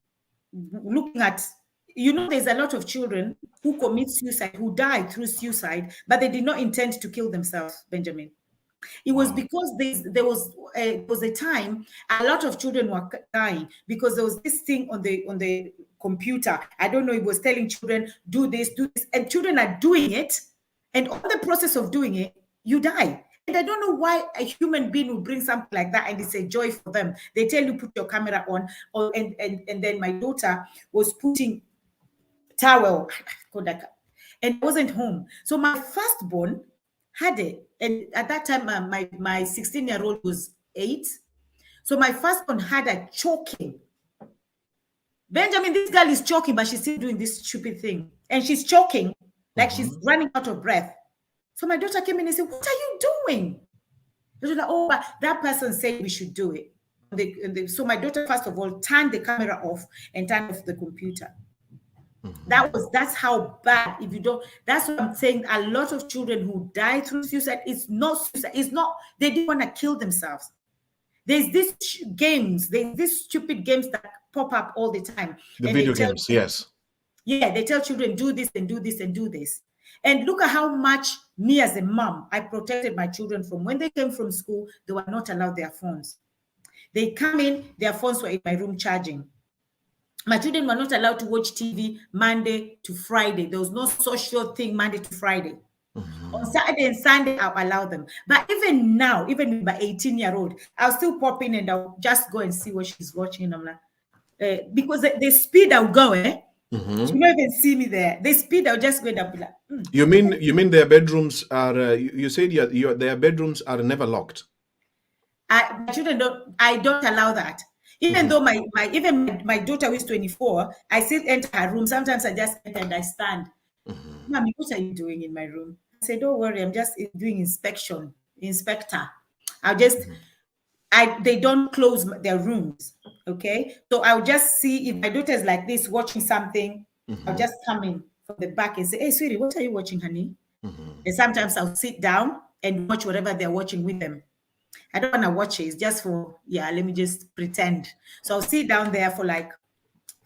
looking at, you know, there's a lot of children who commit suicide, who die through suicide, but they did not intend to kill themselves, Benjamin. It was because there was a time a lot of children were dying because there was this thing on the computer. I don't know, it was telling children, do this, and children are doing it, and on the process of doing it, you die. And I don't know why a human being will bring something like that and it's a joy for them. They tell you, put your camera on, and then my daughter was putting towel, and I wasn't home. So my firstborn had it. And at that time, my 16-year-old was 8. So my firstborn had a choking. Benjamin, this girl is choking, but she's still doing this stupid thing. And she's choking, like she's running out of breath. So my daughter came in and said, what are you doing? Like, oh, but that person said we should do it. So my daughter, first of all, turned the camera off and turned off the computer. That's how bad. If you don't, that's what I'm saying. A lot of children who die through suicide, it's not suicide. It's not, they didn't want to kill themselves. There's these stupid games that pop up all the time. The video games, yes. Yeah, they tell children, do this and do this and do this. And look at how much me as a mom, I protected my children from when they came from school, they were not allowed their phones. They come in, their phones were in my room charging. My children were not allowed to watch TV Monday to Friday. There was no social thing Monday to Friday. On Saturday and Sunday, I'll allow them. But even now, even with my 18-year-old, I'll still pop in and I'll just go and see what she's watching. I'm like, because the speed I'll go, you don't even see me there. The speed I'll just go and I'll be like, You mean their bedrooms are? You said their bedrooms are never locked. My children I don't allow that. Even though my daughter who is 24, I still enter her room. Sometimes I just enter and I stand. Mommy, what are you doing in my room? I say, don't worry, I'm just doing inspector. They don't close their rooms. Okay. So I'll just see if my daughter's like this watching something, I'll just come in from the back and say, hey, sweetie, what are you watching, honey? And sometimes I'll sit down and watch whatever they're watching with them. I don't want to watch it. It's just for, let me just pretend. So I'll sit down there for like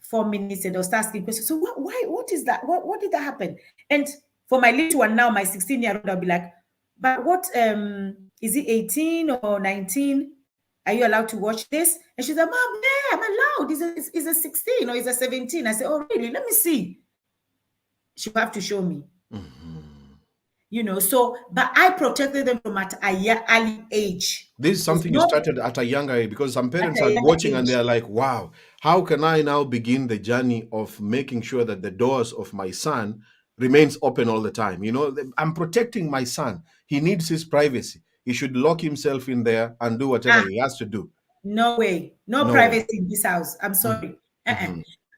4 minutes and I'll start asking questions. So what is that? What did that happen? And for my little one now, my 16-year-old, I'll be like, but what, is it 18 or 19? Are you allowed to watch this? And she's like, Mom, yeah, I'm allowed. Is a 16 or is a 17? I say, oh, really? Let me see. She'll have to show me. You know, so, but I protected them from at an early age. This is something you started at a younger age, because some parents are watching and they're like, wow, how can I now begin the journey of making sure that the doors of my son remains open all the time? You know, I'm protecting my son. He needs his privacy. He should lock himself in there and do whatever he has to do. No way. No privacy in this house. I'm sorry.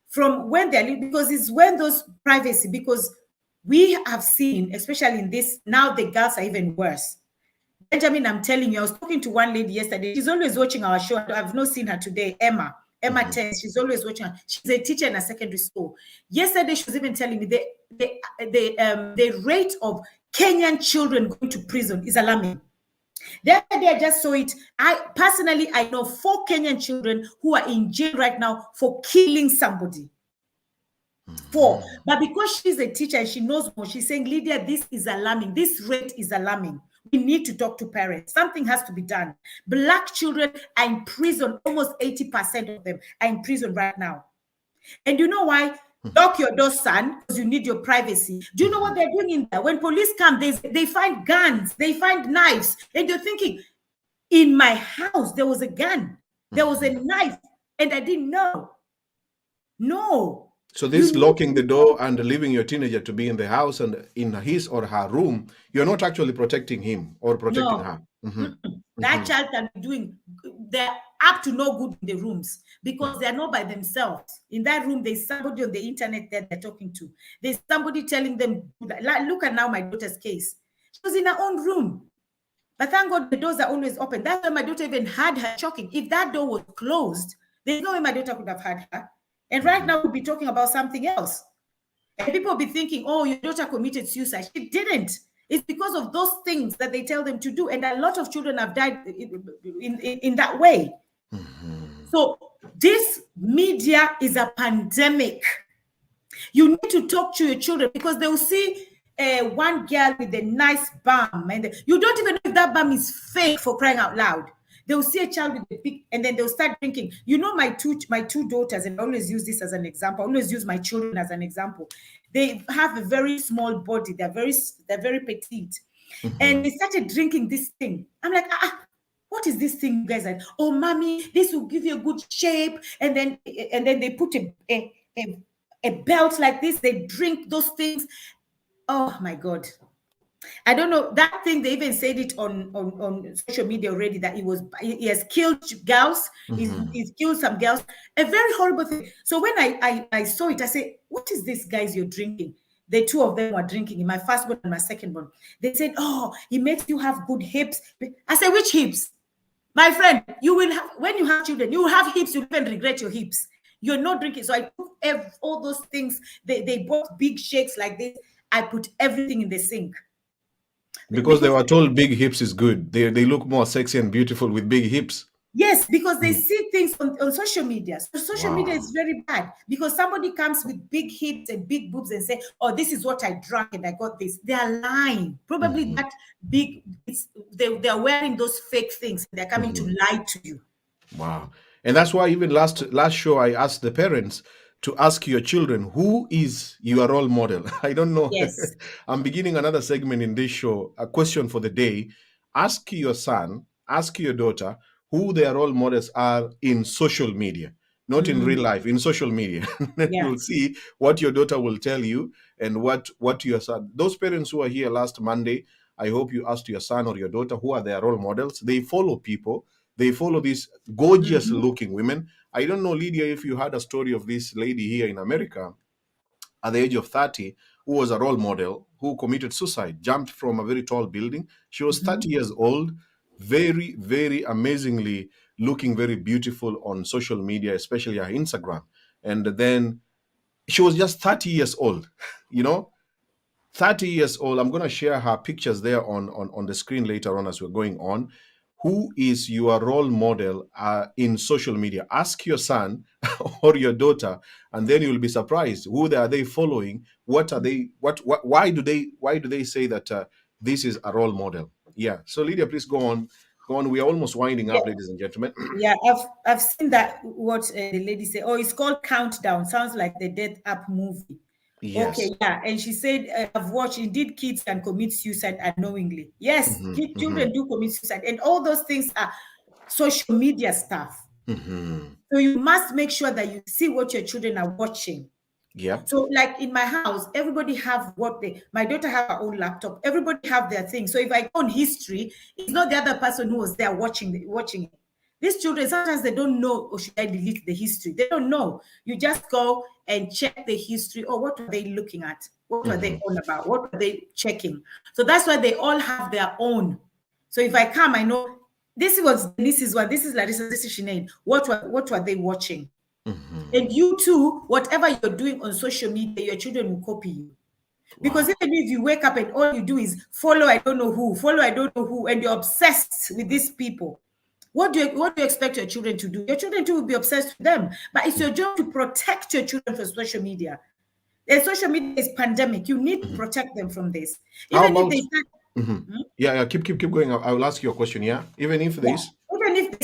From when they're, because it's when those privacy, because we have seen, especially in this, now the girls are even worse. Benjamin, I'm telling you, I was talking to one lady yesterday. She's always watching our show. I've not seen her today. Emma Tess, she's always watching her. She's a teacher in a secondary school. Yesterday, she was even telling me the rate of Kenyan children going to prison is alarming. The other day, I just saw it. I know 4 Kenyan children who are in jail right now for killing somebody. 4. But because she's a teacher and she knows more, she's saying, Lydia, this is alarming. This rate is alarming. We need to talk to parents. Something has to be done. Black children are in prison. Almost 80% of them are in prison right now. And you know why? Lock your door, son, because you need your privacy. Do you know what they're doing in there? When police come, they find guns, they find knives. And you're thinking, in my house, there was a gun, there was a knife, and I didn't know. No. So this locking the door and leaving your teenager to be in the house and in his or her room, you're not actually protecting him or protecting her. That child can be doing, they're up to no good in the rooms because they are not by themselves. In that room, there's somebody on the internet that they're talking to. There's somebody telling them, like, look at now my daughter's case. She was in her own room. But thank God the doors are always open. That's why my daughter even had her shocking. If that door was closed, there's no way my daughter could have had her. And right now we'll be talking about something else. And people will be thinking, oh, your daughter committed suicide. She didn't. It's because of those things that they tell them to do. And a lot of children have died in that way. So this media is a pandemic. You need to talk to your children because they will see one girl with a nice bum. And you don't even know if that bum is fake, for crying out loud. They will see a child with a big, and then they'll start drinking. You know, my two daughters, and I always use this as an example. I always use my children as an example. They have a very small body. They're very petite. And they started drinking this thing. I'm like, what is this thing, guys? Like, oh, mommy, this will give you a good shape. And then they put a belt like this. They drink those things. Oh my God. I don't know that thing. They even said it on social media already that he has killed girls. He's killed some girls. A very horrible thing. So when I saw it, I said, what is this, guys, you're drinking? The two of them were drinking, my first one and my second one. They said, oh, it makes you have good hips. I said, which hips? My friend, you will have, when you have children, you will have hips, you'll even regret your hips. You're not drinking. So I took all those things. They bought big shakes like this. I put everything in the sink. Because they were told big hips is good. They look more sexy and beautiful with big hips. Yes, because they see things on social media. So social media is very bad because somebody comes with big hips and big boobs and say, oh, this is what I drank and I got this. They are lying. Probably that big, they're wearing those fake things. They're coming to lie to you. Wow. And that's why even last show, I asked the parents to ask your children, who is your role model? I don't know. Yes. I'm beginning another segment in this show, a question for the day. Ask your son, ask your daughter, who their role models are in social media, not in real life, in social media. You'll see what your daughter will tell you and what your son. Those parents who are here last Monday, I hope you asked your son or your daughter who are their role models. They follow people. They follow these gorgeous looking women. I don't know, Lydia, if you had a story of this lady here in America at the age of 30 who was a role model who committed suicide, jumped from a very tall building. She was 30 years old, very, very amazingly looking very beautiful on social media, especially her Instagram. And then she was just 30 years old, 30 years old. I'm going to share her pictures there on the screen later on as we're going on. Who is your role model in social media? Ask your son or your daughter, and then you'll be surprised. Who are they following? What are they? Why do they say that this is a role model? Yeah. So Lydia, please go on. Go on. We are almost winding up, ladies and gentlemen. Yeah, I've seen that. What the lady said. Oh, it's called Countdown. Sounds like the Death Up movie. Yes. Okay, yeah. And she said, I've watched, indeed, kids can commit suicide unknowingly. Yes, children do commit suicide. And all those things are social media stuff. So you must make sure that you see what your children are watching. Yeah. So like in my house, everybody have my daughter have her own laptop. Everybody have their thing. So if I go on history, it's not the other person who was there watching it. These children, sometimes they don't know, or should I delete the history? They don't know. You just go and check the history. Or what are they looking at? What are they on about? What are they checking? So that's why they all have their own. So if I come, I know this is one, this is Larissa, this is Sinead. What were they watching? And you too, whatever you're doing on social media, your children will copy you. Because even if you wake up and all you do is follow I don't know who, and you're obsessed with these people, what do you expect your children to do? Your children too will be obsessed with them. But it's your job to protect your children from social media. And social media is pandemic. You need to protect them from this. Even if they start, keep going. I will ask you a question. Yeah, even if they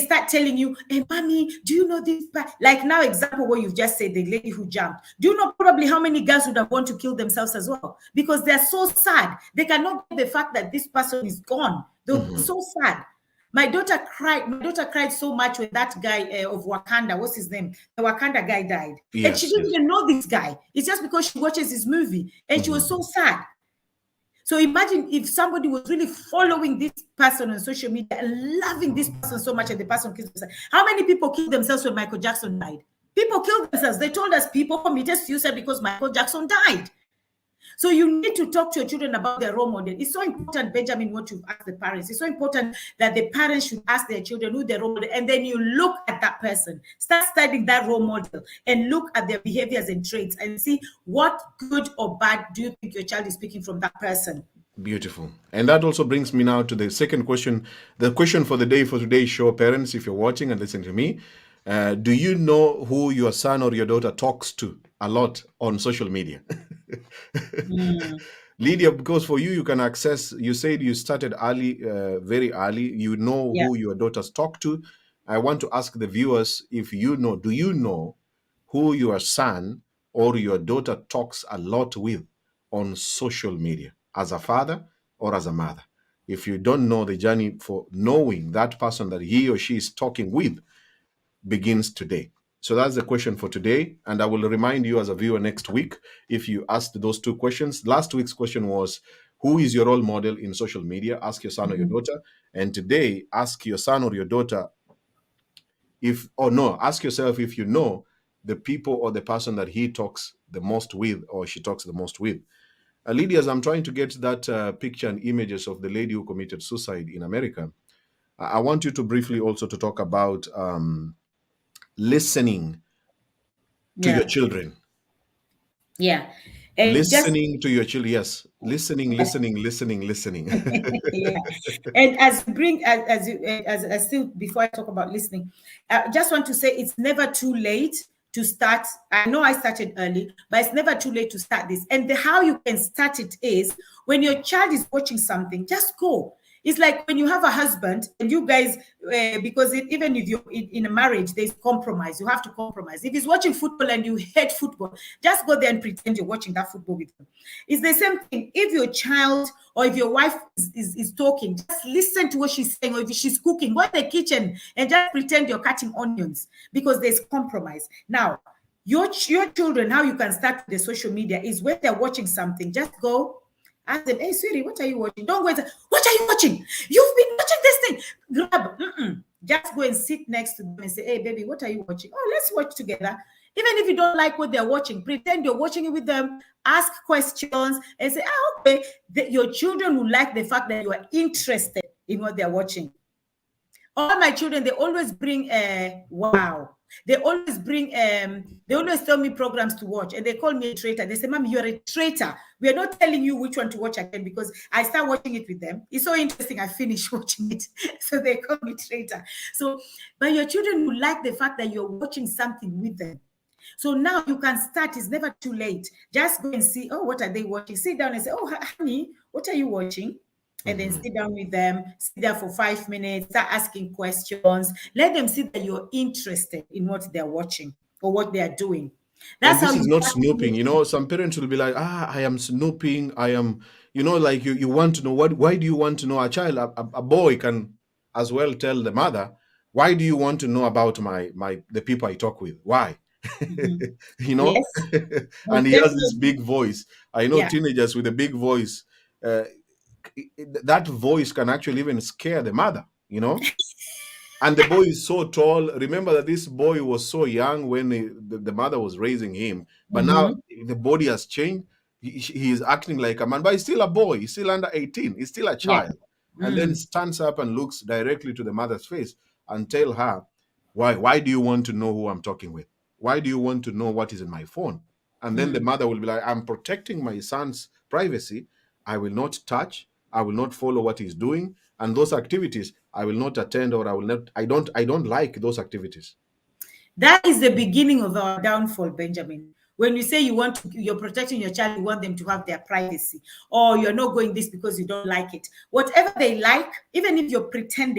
start telling you, hey, mommy, do you know this? Like now, example, what you've just said, the lady who jumped. Do you know probably how many girls would have wanted to kill themselves as well? Because they're so sad. They cannot get the fact that this person is gone. They're so sad. My daughter cried so much when that guy of Wakanda, what's his name? The Wakanda guy died. Yes, and she didn't even know this guy. It's just because she watches his movie. And she was so sad. So imagine if somebody was really following this person on social media and loving this person so much, and the person kills themselves. How many people killed themselves when Michael Jackson died? People killed themselves. They told us people committed suicide because Michael Jackson died. So you need to talk to your children about their role model. It's so important, Benjamin, what you've asked the parents. It's so important that the parents should ask their children who their role model, and then you look at that person, start studying that role model, and look at their behaviors and traits, and see what good or bad do you think your child is speaking from that person. Beautiful. And that also brings me now to the second question. The question for the day for today's show, parents, if you're watching and listening to me, do you know who your son or your daughter talks to a lot on social media? Lydia, because for you, you can access, you said you started early, very early. You know who your daughters talk to. I want to ask the viewers if you know, do you know who your son or your daughter talks a lot with on social media as a father or as a mother? If you don't know, the journey for knowing that person that he or she is talking with begins today. So that's the question for today. And I will remind you as a viewer next week if you asked those two questions. Last week's question was, who is your role model in social media? Ask your son or your daughter. And today, ask your son or your daughter ask yourself if you know the people or the person that he talks the most with or she talks the most with. Lydia, as I'm trying to get that picture and images of the lady who committed suicide in America, I want you to briefly also to talk about listening to your children. Yeah. Listening to your children. Yes. Listening. Yeah. And as still before I talk about listening, I just want to say it's never too late to start. I know I started early, but it's never too late to start this. And how you can start it is when your child is watching something, just go. It's like when you have a husband and you guys, because even if you're in a marriage, there's compromise. You have to compromise. If he's watching football and you hate football, just go there and pretend you're watching that football with him. It's the same thing. If your child or if your wife is talking, just listen to what she's saying. Or if she's cooking, go in the kitchen and just pretend you're cutting onions, because there's compromise. Now, your children, how you can start the social media is when they're watching something, just go. Ask them, hey, sweetie, what are you watching? Don't go and say, what are you watching? You've been watching this thing. Grab. Just go and sit next to them and say, hey, baby, what are you watching? Oh, let's watch together. Even if you don't like what they're watching, pretend you're watching it with them. Ask questions and say, okay. Your children will like the fact that you are interested in what they're watching. All my children, they always bring wow. They always bring they always tell me programs to watch, and they call me a traitor. They say, Mommy, you're a traitor. We are not telling you which one to watch again, because I start watching it with them. It's so interesting. I finish watching it. So they call me traitor. So, but your children will like the fact that you're watching something with them. So now you can start. It's never too late. Just go and see, oh, what are they watching? Sit down and say, oh, honey, what are you watching? And then sit down with them, sit there for 5 minutes, start asking questions. Let them see that you're interested in what they're watching or what they're doing. That's and this is not snooping. You know, some parents will be like, I am snooping. I am, like you want to know why do you want to know? A child, a boy can as well tell the mother, why do you want to know about the people I talk with? Why? Yes. And he has this big voice. I know teenagers with a big voice. That voice can actually even scare the mother, And the boy is so tall. Remember that this boy was so young when the mother was raising him. But now the body has changed. He is acting like a man, but he's still a boy. He's still under 18. He's still a child. And then stands up and looks directly to the mother's face and tell her, why do you want to know who I'm talking with? Why do you want to know what is in my phone? And then the mother will be like, I'm protecting my son's privacy. I will not touch. I will not follow what he's doing. And those activities, I will not attend, or I don't like those activities. That is the beginning of our downfall, Benjamin. When you say you're protecting your child, you want them to have their privacy, or you're not going this because you don't like it. Whatever they like, even if you're pretend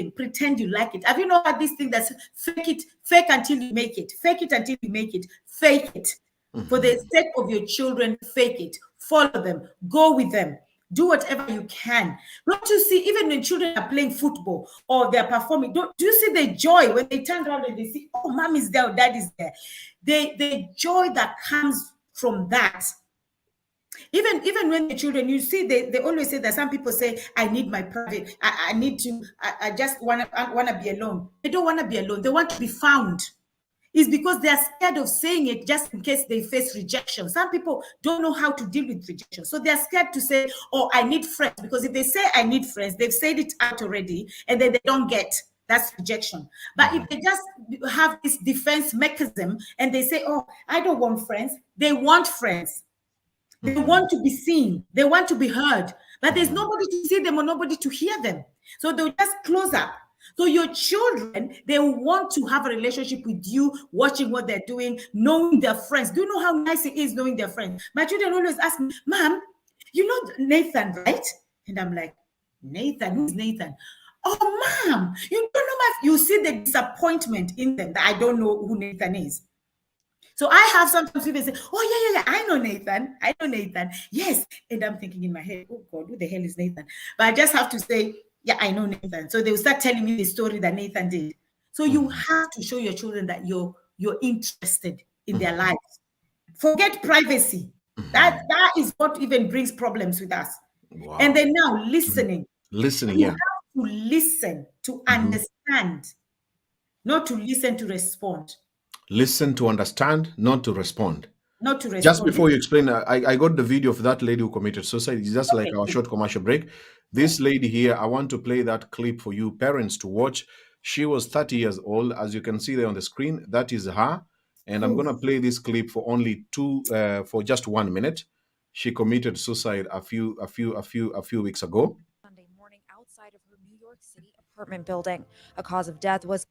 you like it. Have you not had this thing that's fake until you make it, fake it until you make it, fake it. For the sake of your children, fake it, follow them, go with them. Do whatever you can. Don't you see, even when children are playing football or they're performing, do you see the joy when they turn around and they see, oh, mommy's there, or daddy's there? The joy that comes from that. Even when the children, you see, they always say that some people say, I need my private, I just want to be alone. They don't want to be alone. They want to be found. Is because they are scared of saying it just in case they face rejection. Some people don't know how to deal with rejection. So they're scared to say, oh, I need friends. Because if they say I need friends, they've said it out already, and then they don't get. That's rejection. But if they just have this defense mechanism and they say, oh, I don't want friends, they want friends. They want to be seen. They want to be heard. But there's nobody to see them or nobody to hear them. So they'll just close up. So your children, they want to have a relationship with you, watching what they're doing, knowing their friends. Do you know how nice it is knowing their friends? My children always ask me, Mom, you know Nathan, right? And I'm like, Nathan? Who's Nathan? Oh, Mom, you don't know my... You see the disappointment in them that I don't know who Nathan is. So I have sometimes people say, oh, yeah, I know Nathan. I know Nathan. Yes. And I'm thinking in my head, oh, God, who the hell is Nathan? But I just have to say, yeah, I know Nathan. So they will start telling me the story that Nathan did. So you have to show your children that you're interested in their lives. Forget privacy. That is what even brings problems with us. Wow. And then now listening. Listening, you yeah. have to listen, to understand, not to listen to respond. Listen to understand, not to respond. Not to respond. Just before you explain, I got the video of that lady who committed suicide. It's just like our short commercial break. This lady here, I want to play that clip for you parents to watch. She was 30 years old. As you can see there on the screen, that is her. And I'm going to play this clip for only for just 1 minute. She committed suicide a few weeks ago. Sunday morning outside of her New York City apartment building. A cause of death was...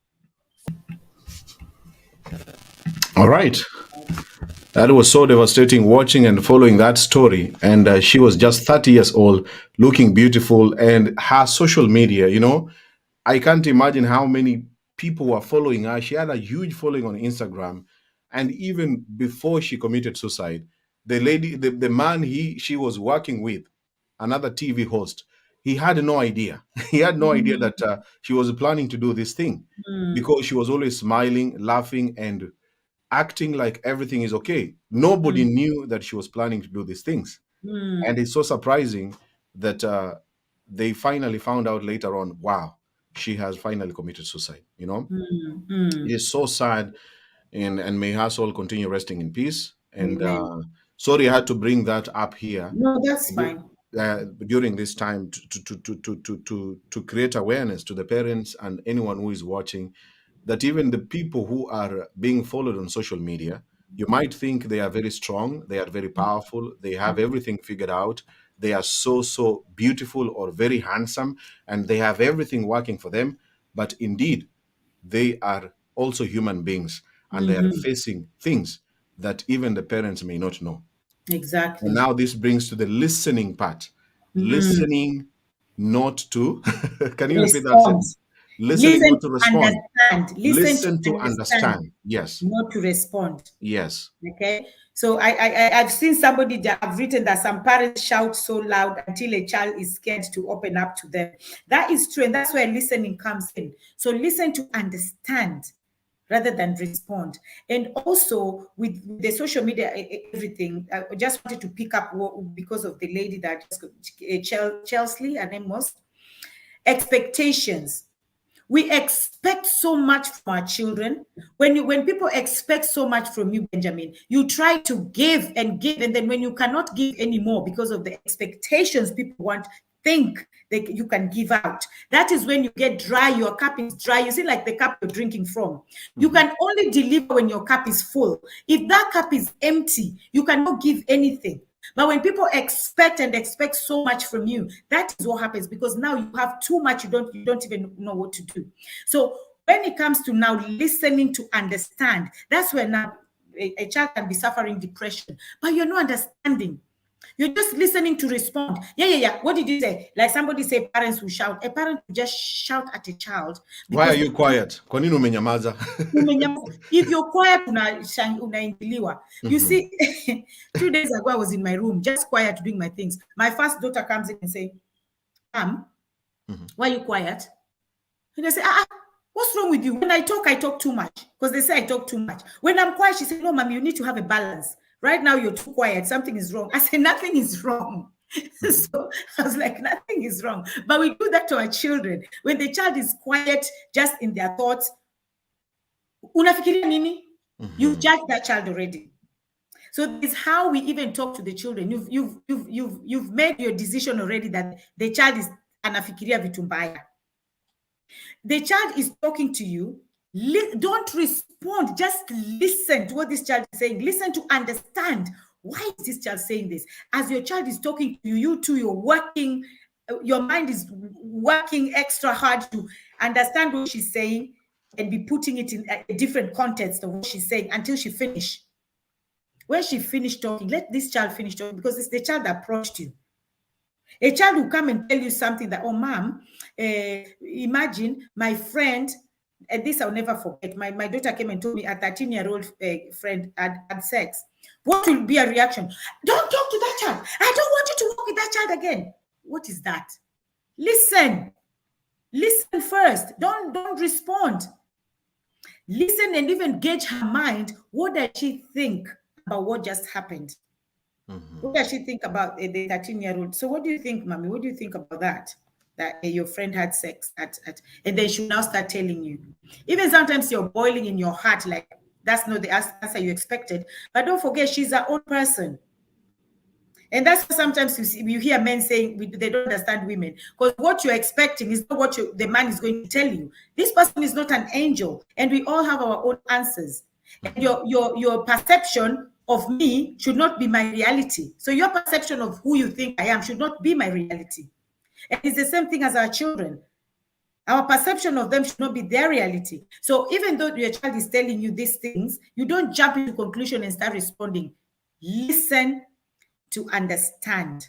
All right. That was so devastating watching and following that story. And she was just 30 years old, looking beautiful. And her social media, you know, I can't imagine how many people were following her. She had a huge following on Instagram. And even before she committed suicide, the lady, the man she was working with, another TV host, he had no idea. He had no idea that she was planning to do this thing because she was always smiling, laughing, and acting like everything is okay. Nobody knew that she was planning to do these things. And it's so surprising that they finally found out later on, wow, she has finally committed suicide, you know? It is so sad, and may her soul continue resting in peace. And sorry I had to bring that up here. No, that's fine. During this time to create awareness to the parents and anyone who is watching, that even the people who are being followed on social media, you might think they are very strong, they are very powerful, they have everything figured out, they are so beautiful or very handsome, and they have everything working for them. But indeed, they are also human beings, and they are facing things that even the parents may not know. Exactly. And now this brings to the listening part. Listening, not to... Can you repeat that sentence? Listening, not to respond. Understand. Listen to understand. Yes. Not to respond. Yes. Okay. So I've seen somebody that have written that some parents shout so loud until a child is scared to open up to them. That is true, and that's where listening comes in. So listen to understand rather than respond. And also with the social media, everything, I just wanted to pick up because of the lady that just Chelsea, her name was, expectations. We expect so much from our children. When people expect so much from you, Benjamin, you try to give, and then when you cannot give anymore because of the expectations people think that you can give out, that is when you get dry. Your cup is dry. You see, like the cup you're drinking from. You can only deliver when your cup is full. If that cup is empty, you cannot give anything. But when people expect so much from you, that is what happens, because now you have too much, you don't even know what to do. So when it comes to now listening to understand, that's when now a child can be suffering depression, but you're not understanding. You're just listening to respond. Yeah. What did you say? Like somebody say parents will shout. A parent will just shout at a child. Why are you quiet? Kwa nini umenyamaza? If you're quiet, unaingiliwa. You see, 2 days ago, I was in my room, just quiet, doing my things. My first daughter comes in and say, why are you quiet? And I say, what's wrong with you? When I talk too much. Because they say I talk too much. When I'm quiet, she said, no, Mommy, you need to have a balance. right now you're too quiet. Something is wrong. I said, nothing is wrong. So I was like, nothing is wrong. But we do that to our children. When the child is quiet, just in their thoughts, unafikiria nini? You've judged that child already. So this is how we even talk to the children. You've made your decision already that the child is anafikiria vitu mbaya. The child is talking to you. Don't respond. Just listen to what this child is saying. Listen to understand. Why is this child saying this? As your child is talking to you, you too, you're working. Your mind is working extra hard to understand what she's saying and be putting it in a different context of what she's saying until she finishes. When she finished talking, let this child finish talking, because it's the child that approached you. A child will come and tell you something that, oh, mom, imagine my friend, and this I'll never forget. My daughter came and told me a 13-year-old friend had sex. What will be a reaction? Don't talk to that child. I don't want you to walk with that child again. What is that? Listen. Listen first. Don't respond. Listen and even gauge her mind. What does she think about what just happened? What does she think about the 13-year-old? So what do you think, mommy? What do you think about that? That your friend had sex and then she now start telling you. Even sometimes you're boiling in your heart, like that's not the answer you expected. But don't forget, she's her own person. And that's why sometimes you hear men saying they don't understand women, because what you're expecting is not what the man is going to tell you. This person is not an angel, and we all have our own answers. And your perception of me should not be my reality. So your perception of who you think I am should not be my reality. And it's the same thing as our children. Our perception of them should not be their reality. So even though your child is telling you these things, you don't jump into conclusion and start responding. Listen to understand.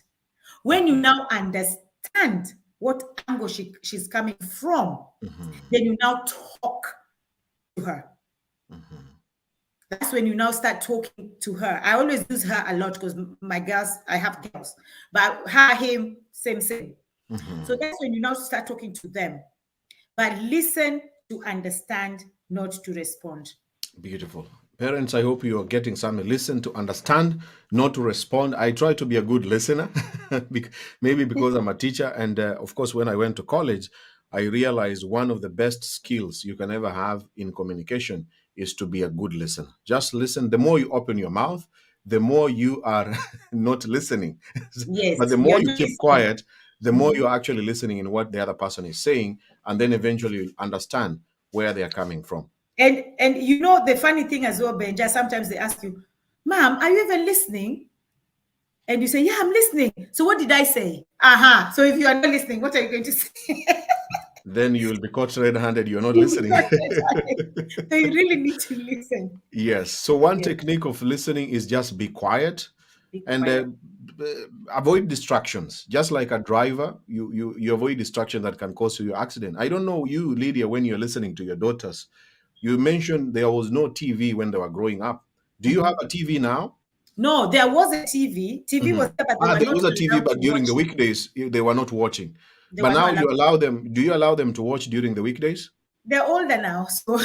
When you now understand what angle she's coming from, then you now talk to her. That's when you now start talking to her. I always use her a lot because my girls, I have girls, but her, him, same. So that's when you now start talking to them. But listen to understand, not to respond. Beautiful. Parents, I hope you are getting something. Listen to understand, not to respond. I try to be a good listener, maybe because I'm a teacher. And of course, when I went to college, I realized one of the best skills you can ever have in communication is to be a good listener. Just listen. The more you open your mouth, the more you are not listening. Yes, but the more you keep listening. quiet, the more you're actually listening in what the other person is saying, and then eventually you'll understand where they are coming from. And you know the funny thing as well, Benja, sometimes they ask you, Mom, are you even listening? And you say, yeah, I'm listening. So what did I say? So if you are not listening, what are you going to say? Then you'll be caught red-handed. You're not listening. So you really need to listen. Yes. So one technique of listening is just be quiet. And avoid distractions. Just like a driver, you avoid distraction that can cause you accident. I don't know you, Lydia, when you're listening to your daughters, you mentioned there was no TV when they were growing up. Do you have a TV now? No, there was a TV. TV was there, but there was a TV, but during the weekdays they were not watching. But now you allow them. Do you allow them to watch during the weekdays? They're older now, so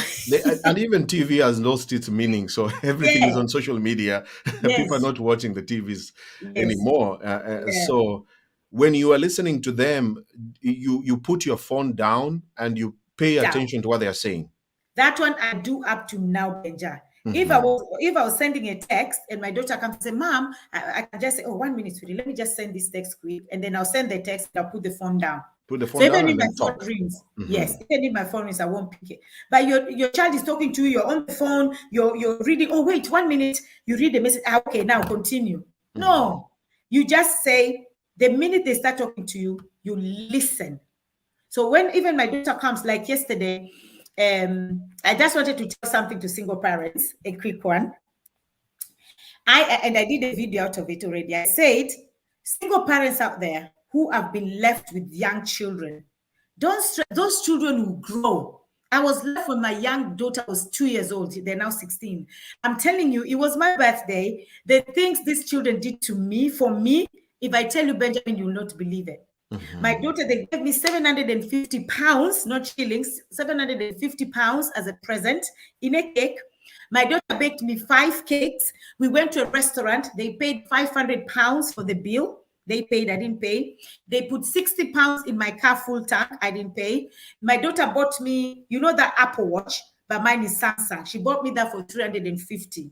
and even TV has lost its meaning. So everything is on social media. People are not watching the TVs anymore. So when you are listening to them, you put your phone down and you pay attention to what they are saying. That one I do up to now, Benja. If I was sending a text and my daughter comes and say, Mom, I can just say, oh, 1 minute, sweetie, let me just send this text quick, and then I'll send the text and I'll put the phone down. Put the phone down even and if then my talk. phone rings, yes, even if my phone rings, I won't pick it. But your child is talking to you, you're on the phone, you're reading, oh, wait, 1 minute, you read the message, okay, now continue. No, you just say, the minute they start talking to you, you listen. So when even my daughter comes, like yesterday, I just wanted to tell something to single parents, a quick one. I did a video out of it already. I said, single parents out there who have been left with young children, those children will grow. I was left when my young daughter was 2 years old. They're now 16. I'm telling you, it was my birthday. The things these children did to me, for me, if I tell you, Benjamin, you will not believe it. My daughter, they gave me 750 pounds, not shillings, 750 pounds as a present in a cake. My daughter baked me 5 cakes. We went to a restaurant. They paid £500 for the bill. They paid, I didn't pay. They put £60 in my car full tank. I didn't pay. My daughter bought me, you know, that Apple Watch, but mine is Samsung. She bought me that for $350.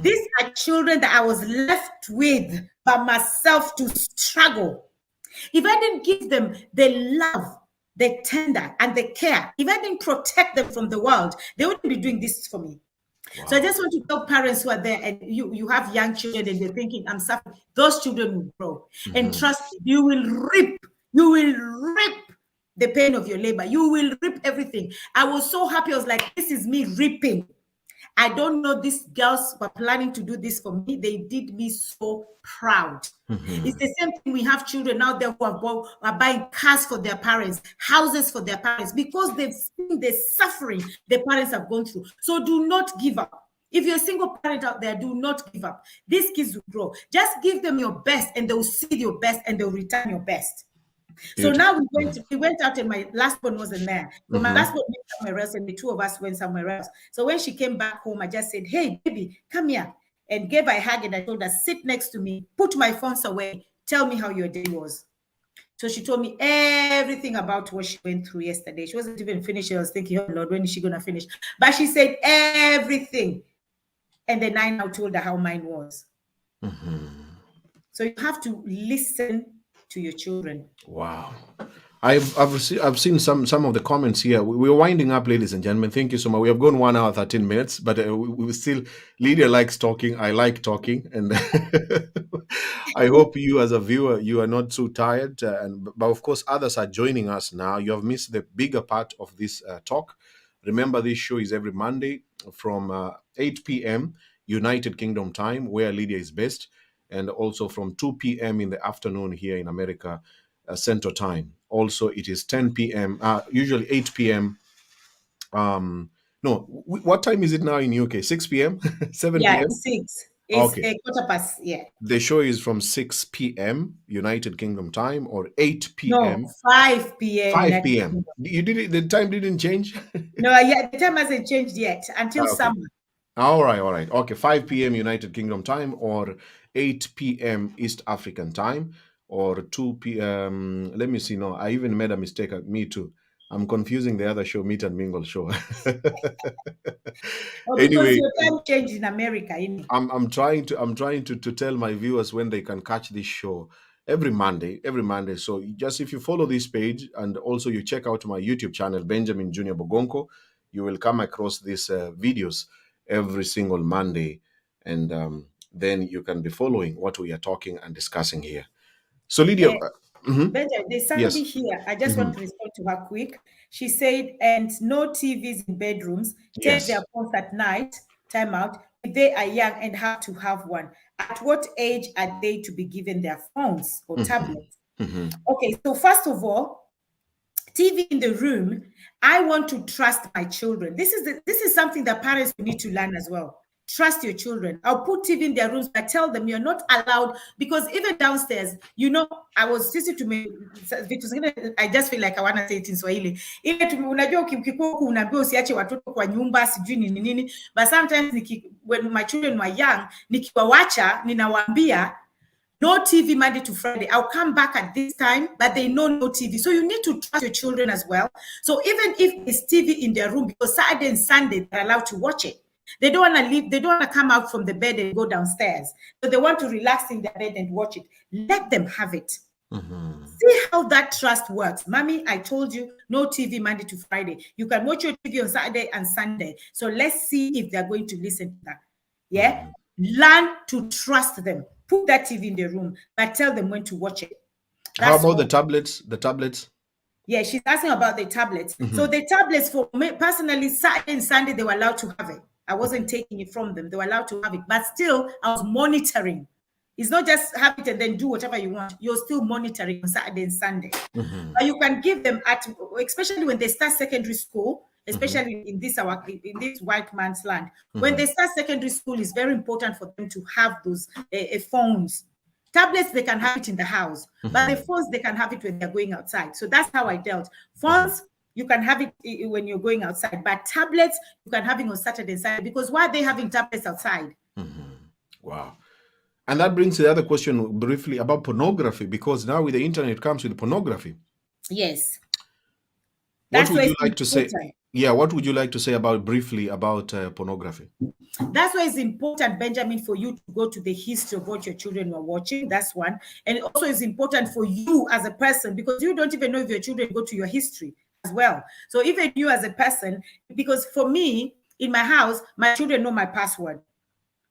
These are children that I was left with by myself to struggle. If I didn't give them the love, the tender, and the care, if I didn't protect them from the world, they wouldn't be doing this for me. Wow. So I just want to tell parents who are there and you have young children and they're thinking, I'm suffering. Those children will grow. And trust me, you will reap the pain of your labor. You will reap everything. I was so happy. I was like, this is me reaping. I don't know, these girls were planning to do this for me. They did me so proud. It's the same thing. We have children out there who are buying cars for their parents, houses for their parents, because they've seen the suffering the parents have gone through. So do not give up. If you're a single parent out there, do not give up. These kids will grow. Just give them your best and they'll see your best and they'll return your best. So now we went out and my last one wasn't there. So my last one went somewhere else and the two of us went somewhere else. So when she came back home, I just said, hey, baby, come here. And gave her a hug and I told her, sit next to me, put my phones away, tell me how your day was. So she told me everything about what she went through yesterday. She wasn't even finished. I was thinking, oh Lord, when is she going to finish? But she said everything. And then I now told her how mine was. So you have to listen to your children. Wow. I've seen some of the comments here. We're winding up, ladies and gentlemen. Thank you so much. We have gone 1 hour 13 minutes, but we still, Lydia likes talking. I like talking, and I hope you, as a viewer, you are not too tired. But of course, others are joining us now. You have missed the bigger part of this talk. Remember, this show is every Monday from 8 p.m. United Kingdom time, where Lydia is based, and also from 2 p.m. in the afternoon here in America, Central Time. Also, it is 10 p.m., usually 8 p.m. What time is it now in UK? 6 p.m.? 7 p.m.? Yeah, 6. It's a quarter past, yeah. The show is from 6 p.m. United Kingdom time, or 8 p.m. No, 5 p.m. 5 p.m. You did it, the time didn't change? No, yeah, the time hasn't changed yet until summer. All right. Okay, 5 p.m. United Kingdom time, or 8 p.m. East African time, or 2 p.m. Let me see. No, I even made a mistake. Me too. I'm confusing the other show, Meet and Mingle show. Anyway, your time changed in America. I'm trying to tell my viewers when they can catch this show every Monday. So just if you follow this page and also you check out my YouTube channel, Benjamin Junior Bogonko, you will come across these videos every single Monday, and then you can be following what we are talking and discussing here. So Lydia, Benjamin, there's somebody here. I just want to respond to her quick. She said, and no TVs in bedrooms. Take their phones at night. Time out. If they are young and have to have one, at what age are they to be given their phones or tablets? Okay, so first of all, TV in the room, I want to trust my children. This is something that parents need to learn as well. Trust your children. I'll put TV in their rooms. I tell them you're not allowed, because even downstairs, I was listening to me. I just feel like I want to say it in Swahili. But sometimes when my children were young, nikiwawacha, ninawaambia, no TV Monday to Friday. I'll come back at this time, but they know no TV. So you need to trust your children as well. So even if it's TV in their room, because Saturday and Sunday, they're allowed to watch it. They don't want to leave. They don't want to come out from the bed and go downstairs. So they want to relax in their bed and watch it. Let them have it. See how that trust works. Mommy, I told you, no TV Monday to Friday. You can watch your TV on Saturday and Sunday. So let's see if they're going to listen to that. Yeah? Learn to trust them. Put that TV in the room, but tell them when to watch it. How about the tablets? The tablets? Yeah, she's asking about the tablets. So the tablets, for me personally, Saturday and Sunday, they were allowed to have it. I wasn't taking it from them. They were allowed to have it. But still, I was monitoring. It's not just have it and then do whatever you want. You're still monitoring on Saturday and Sunday. But you can give them, especially when they start secondary school, especially in this white man's land. When they start secondary school, it's very important for them to have those phones. Tablets, they can have it in the house, but the phones, they can have it when they're going outside. So that's how I dealt. Phones, you can have it when you're going outside. But tablets, you can have it on Saturday and Sunday, because why are they having tablets outside? Wow. And that brings the other question briefly about pornography, because now with the internet it comes with pornography. Yes. What would you like to say? Yeah, what would you like to say about briefly about pornography? That's why it's important, Benjamin, for you to go to the history of what your children were watching. That's one. And also it's important for you as a person, because you don't even know if your children go to your history as well. So even you as a person, because for me, in my house, my children know my password.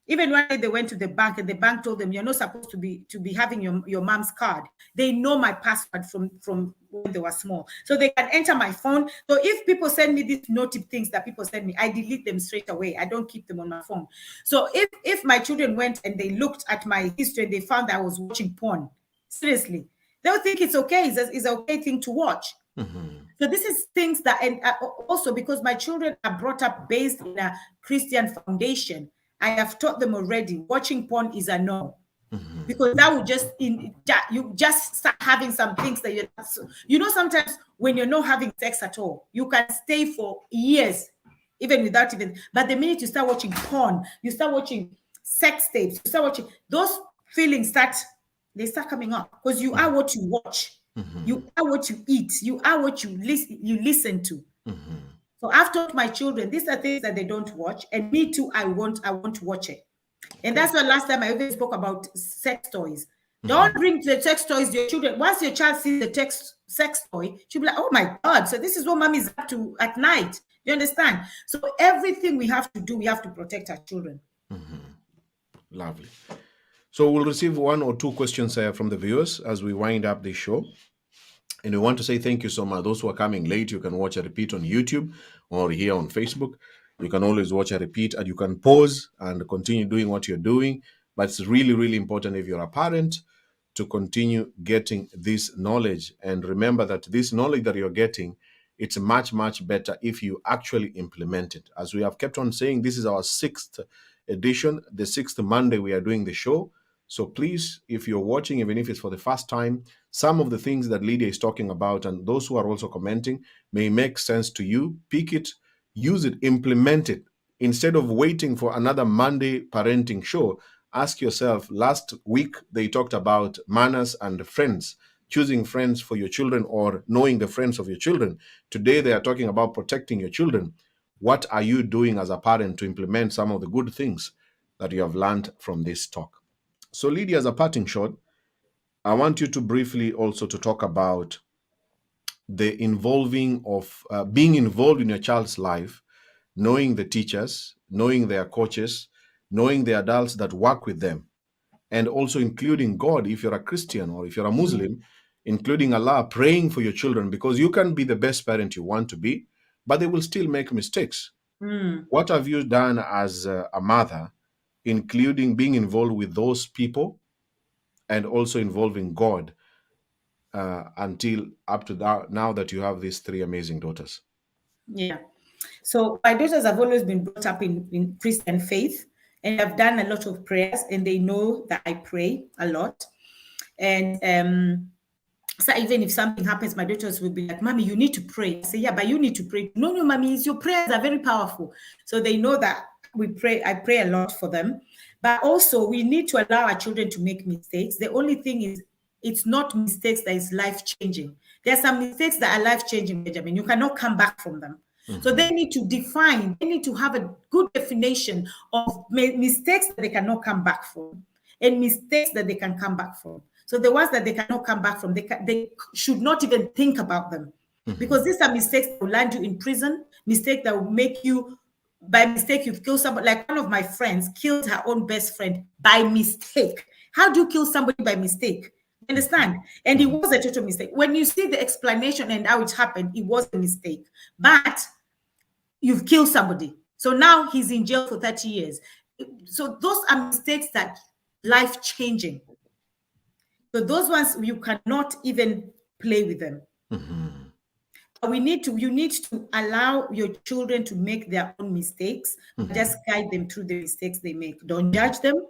Even when they went to the bank and the bank told them, you're not supposed to be having your mom's card, they know my password from when they were small. So they can enter my phone. So if people send me these naughty things that people send me, I delete them straight away. I don't keep them on my phone. So if my children went and they looked at my history and they found that I was watching porn, seriously, they'll think it's okay. It's an okay thing to watch. So this is things that, and also because my children are brought up based in a Christian foundation, I have taught them already, watching porn is a no. Because that would you just start having some things that sometimes when you're not having sex at all, you can stay for years, even without but the minute you start watching porn, you start watching sex tapes, you start watching, those feelings start coming up, because you are what you watch. You are what you eat. You are what you listen to. So I've taught my children, these are things that they don't watch, and me too, I want to watch it. And that's why last time I even spoke about sex toys. Don't bring the sex toys to your children. Once your child sees the sex toy, she'll be like, oh my God, so this is what mommy's up to at night. You understand? So everything we have to do, we have to protect our children. Lovely. So we'll receive one or two questions from the viewers as we wind up the show. And we want to say thank you so much. Those who are coming late, you can watch a repeat on YouTube or here on Facebook. You can always watch a repeat, and you can pause and continue doing what you're doing. But it's really, really important, if you're a parent, to continue getting this knowledge. And remember that this knowledge that you're getting, it's much, much better if you actually implement it. As we have kept on saying, this is our 6th edition, the 6th Monday we are doing the show. So please, if you're watching, even if it's for the first time, some of the things that Lydia is talking about, and those who are also commenting, may make sense to you. Pick it, use it, implement it. Instead of waiting for another Monday parenting show, ask yourself, last week they talked about manners and friends, choosing friends for your children or knowing the friends of your children. Today they are talking about protecting your children. What are you doing as a parent to implement some of the good things that you have learned from this talk? So Lydia, as a parting shot, I want you to briefly also to talk about the involving of being involved in your child's life, knowing the teachers, knowing their coaches, knowing the adults that work with them, and also including God, if you're a Christian or if you're a Muslim, including Allah, praying for your children, because you can be the best parent you want to be, but they will still make mistakes. What have you done as a mother, including being involved with those people and also involving God until up to now that you have these 3 amazing daughters? Yeah. So my daughters have always been brought up in Christian faith, and I've done a lot of prayers, and they know that I pray a lot. And so even if something happens, my daughters will be like, Mommy, you need to pray. I say, yeah, but you need to pray. No, Mommy, your prayers are very powerful. So they know that we pray. I pray a lot for them. But also we need to allow our children to make mistakes. The only thing is, it's not mistakes that is life-changing. There are some mistakes that are life-changing, Benjamin. You cannot come back from them. So they need to define, they need to have a good definition of mistakes that they cannot come back from and mistakes that they can come back from. So the ones that they cannot come back from, they should not even think about them, because these are mistakes that will land you in prison, mistakes that will make you, by mistake, you've killed somebody. Like one of my friends killed her own best friend by mistake. How do you kill somebody by mistake? Understand? And it was a total mistake. When you see the explanation and how it happened, it was a mistake. But you've killed somebody. So now he's in jail for 30 years. So those are mistakes that life-changing. So those ones, you cannot even play with them. You need to allow your children to make their own mistakes, just guide them through the mistakes they make. Don't judge them.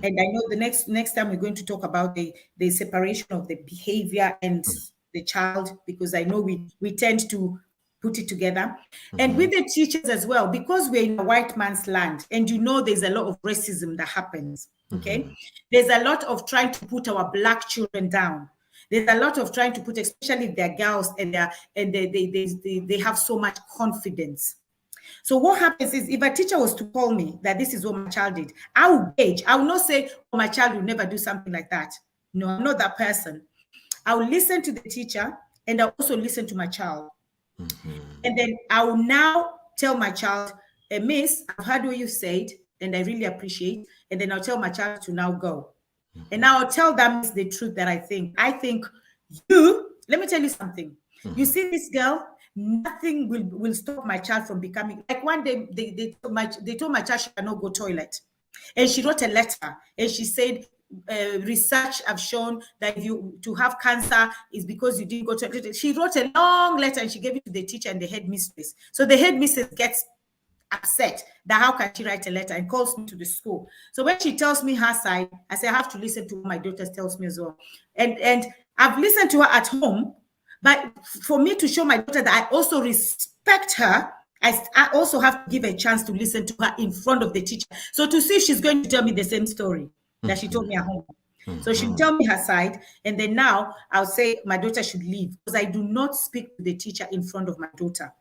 And I know the next time we're going to talk about the separation of the behavior and the child, because I know we tend to put it together. And with the teachers as well, because we're in a white man's land, and there's a lot of racism that happens. Okay, there's a lot of trying to put our Black children down. There's a lot of trying to put, especially if they're girls and they have so much confidence. So what happens is, if a teacher was to call me that this is what my child did, I will gauge. I will not say, oh, my child will never do something like that. No, I'm not that person. I will listen to the teacher, and I'll also listen to my child. And then I will now tell my child, Miss, I've heard what you said, and I really appreciate. And then I'll tell my child to now go. And I'll tell them the truth that I think. Let me tell you something. You see this girl, nothing will stop my child from becoming, like one day they told my child she cannot go toilet. And she wrote a letter, and she said, research have shown that to have cancer is because you didn't go to toilet. She wrote a long letter, and she gave it to the teacher and the headmistress. So the headmistress gets upset that how can she write a letter, and calls me to the school. So when she tells me her side, I say I have to listen to what my daughter tells me as well. And I've listened to her at home, but for me to show my daughter that I also respect her, I also have to give a chance to listen to her in front of the teacher. So to see if she's going to tell me the same story that she told me at home. So she'll tell me her side, and then now I'll say my daughter should leave, because I do not speak to the teacher in front of my daughter.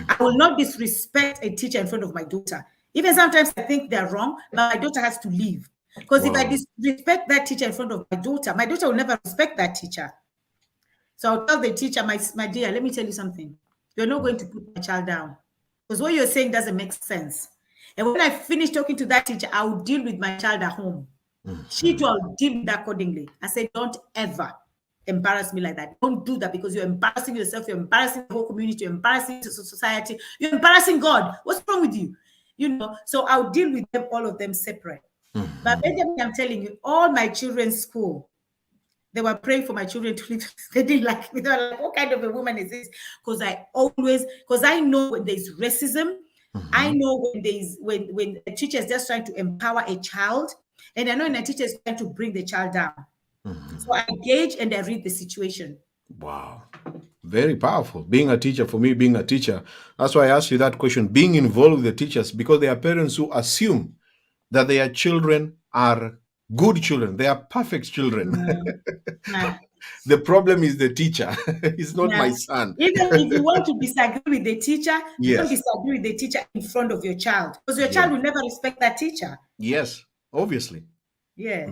I will not disrespect a teacher in front of my daughter. Even sometimes I think they're wrong, but my daughter has to leave. Because if I disrespect that teacher in front of my daughter will never respect that teacher. So I'll tell the teacher, my dear, let me tell you something. You're not going to put my child down, because what you're saying doesn't make sense. And when I finish talking to that teacher, I will deal with my child at home. She will deal with that accordingly. I said, don't ever embarrass me like that. Don't do that, because you're embarrassing yourself, you're embarrassing the whole community, you're embarrassing the society, you're embarrassing God. What's wrong with you? So I'll deal with them, all of them separate. But Benjamin, I'm telling you, all my children's school, they were praying for my children to leave. They didn't like me. They were like, what kind of a woman is this? Because I know when there's racism, I know when a teacher is just trying to empower a child, and I know when a teacher is trying to bring the child down. So I gauge and I read the situation. Wow. Very powerful. Being a teacher, for me, being a teacher, that's why I asked you that question, being involved with the teachers, because there are parents who assume that their children are good children. They are perfect children. The problem is the teacher. It's not my son. Even if you want to disagree with the teacher, don't disagree with the teacher in front of your child, because your child will never respect that teacher. Yes, obviously. Yeah.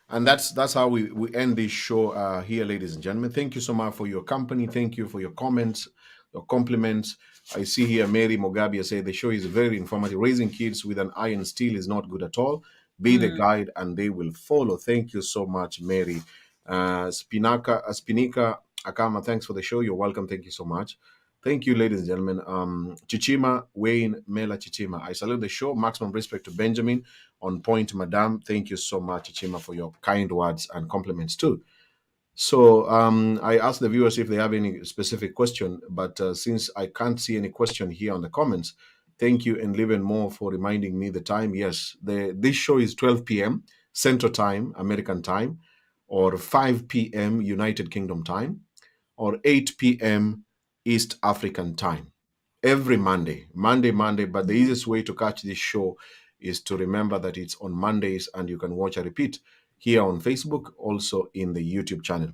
And that's how we end this show here, ladies and gentlemen. Thank you so much for your company. Thank you for your comments, your compliments. I see here Mary Mogabia say the show is very informative. Raising kids with an iron steel is not good at all. Be the guide and they will follow. Thank you so much, Mary. Spinika Akama, thanks for the show. You're welcome. Thank you so much. Thank you, ladies and gentlemen. Chichima, Wayne, Mela Chichima. I salute the show. Maximum respect to Benjamin. On point, madam. Thank you so much, Chichima, for your kind words and compliments too. So I asked the viewers if they have any specific question, but since I can't see any question here on the comments, thank you and even more for reminding me the time. Yes, this show is 12 p.m. Central Time, American Time, or 5 p.m. United Kingdom Time, or 8 p.m. East African Time. Every Monday. But the easiest way to catch this show is to remember that it's on Mondays, and you can watch a repeat here on Facebook, also in the YouTube channel.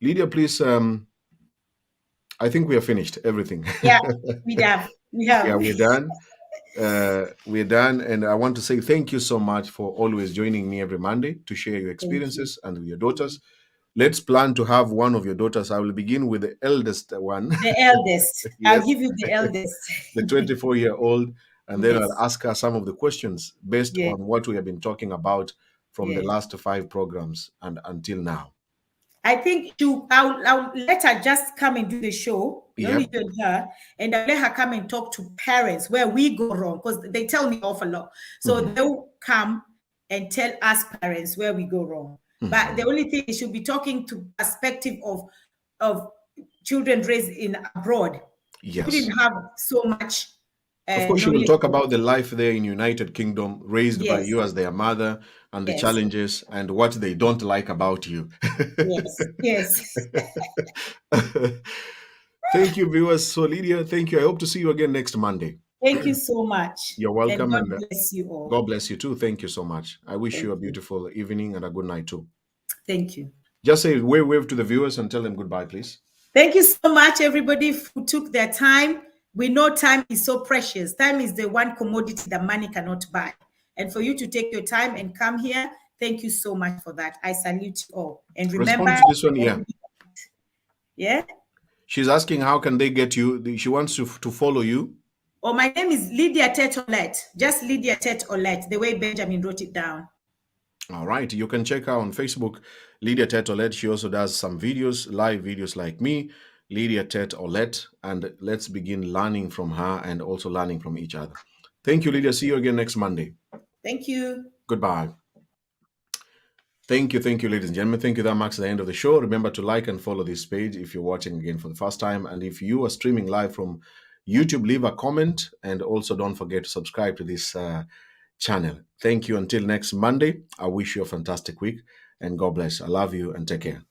Lydia, please, I think we have finished everything. Yeah, we have. Yeah, we're done. We're done. And I want to say thank you so much for always joining me every Monday to share your experiences and with your daughters. Let's plan to have one of your daughters. I will begin with the eldest one. The eldest. Yes. I'll give you the eldest. The 24-year-old. And then I'll ask her some of the questions based on what we have been talking about from the last 5 programs and until now. I think I'll let her just come and do the show, only you and her, and I'll let her come and talk to parents where we go wrong, because they tell me awful lot. So they'll come and tell us parents where we go wrong. But the only thing is she'll be talking to perspective of children raised in abroad. Yes. We didn't have so much. Of course, she will talk about the life there in United Kingdom, raised by you as their mother, and the challenges and what they don't like about you. Yes. Thank you, viewers. So, Lydia, thank you. I hope to see you again next Monday. Thank you so much. You're welcome. And God And bless you all. God bless you too. Thank you so much. I wish Thank you a you. beautiful evening and a good night too. Thank you. Just say wave to the viewers and tell them goodbye, please. Thank you so much, everybody who took their time. We know time is so precious. Time is the one commodity that money cannot buy. And for you to take your time and come here, thank you so much for that. I salute you all. And remember, respond to this one. Yeah. Yeah. She's asking how can they get you. She wants to follow you. Oh, my name is Lydia Tett Olet. Just Lydia Tett Olet, the way Benjamin wrote it down. All right. You can check her on Facebook, Lydia Tett Olet. She also does some videos, live videos like me, Lydia Tett Olet. And let's begin learning from her and also learning from each other. Thank you, Lydia. See you again next Monday. Thank you. Goodbye. Thank you, ladies and gentlemen. Thank you. That marks the end of the show. Remember to like and follow this page if you're watching again for the first time. And if you are streaming live from YouTube, leave a comment. And also don't forget to subscribe to this channel. Thank you. Until next Monday, I wish you a fantastic week. And God bless. I love you and take care.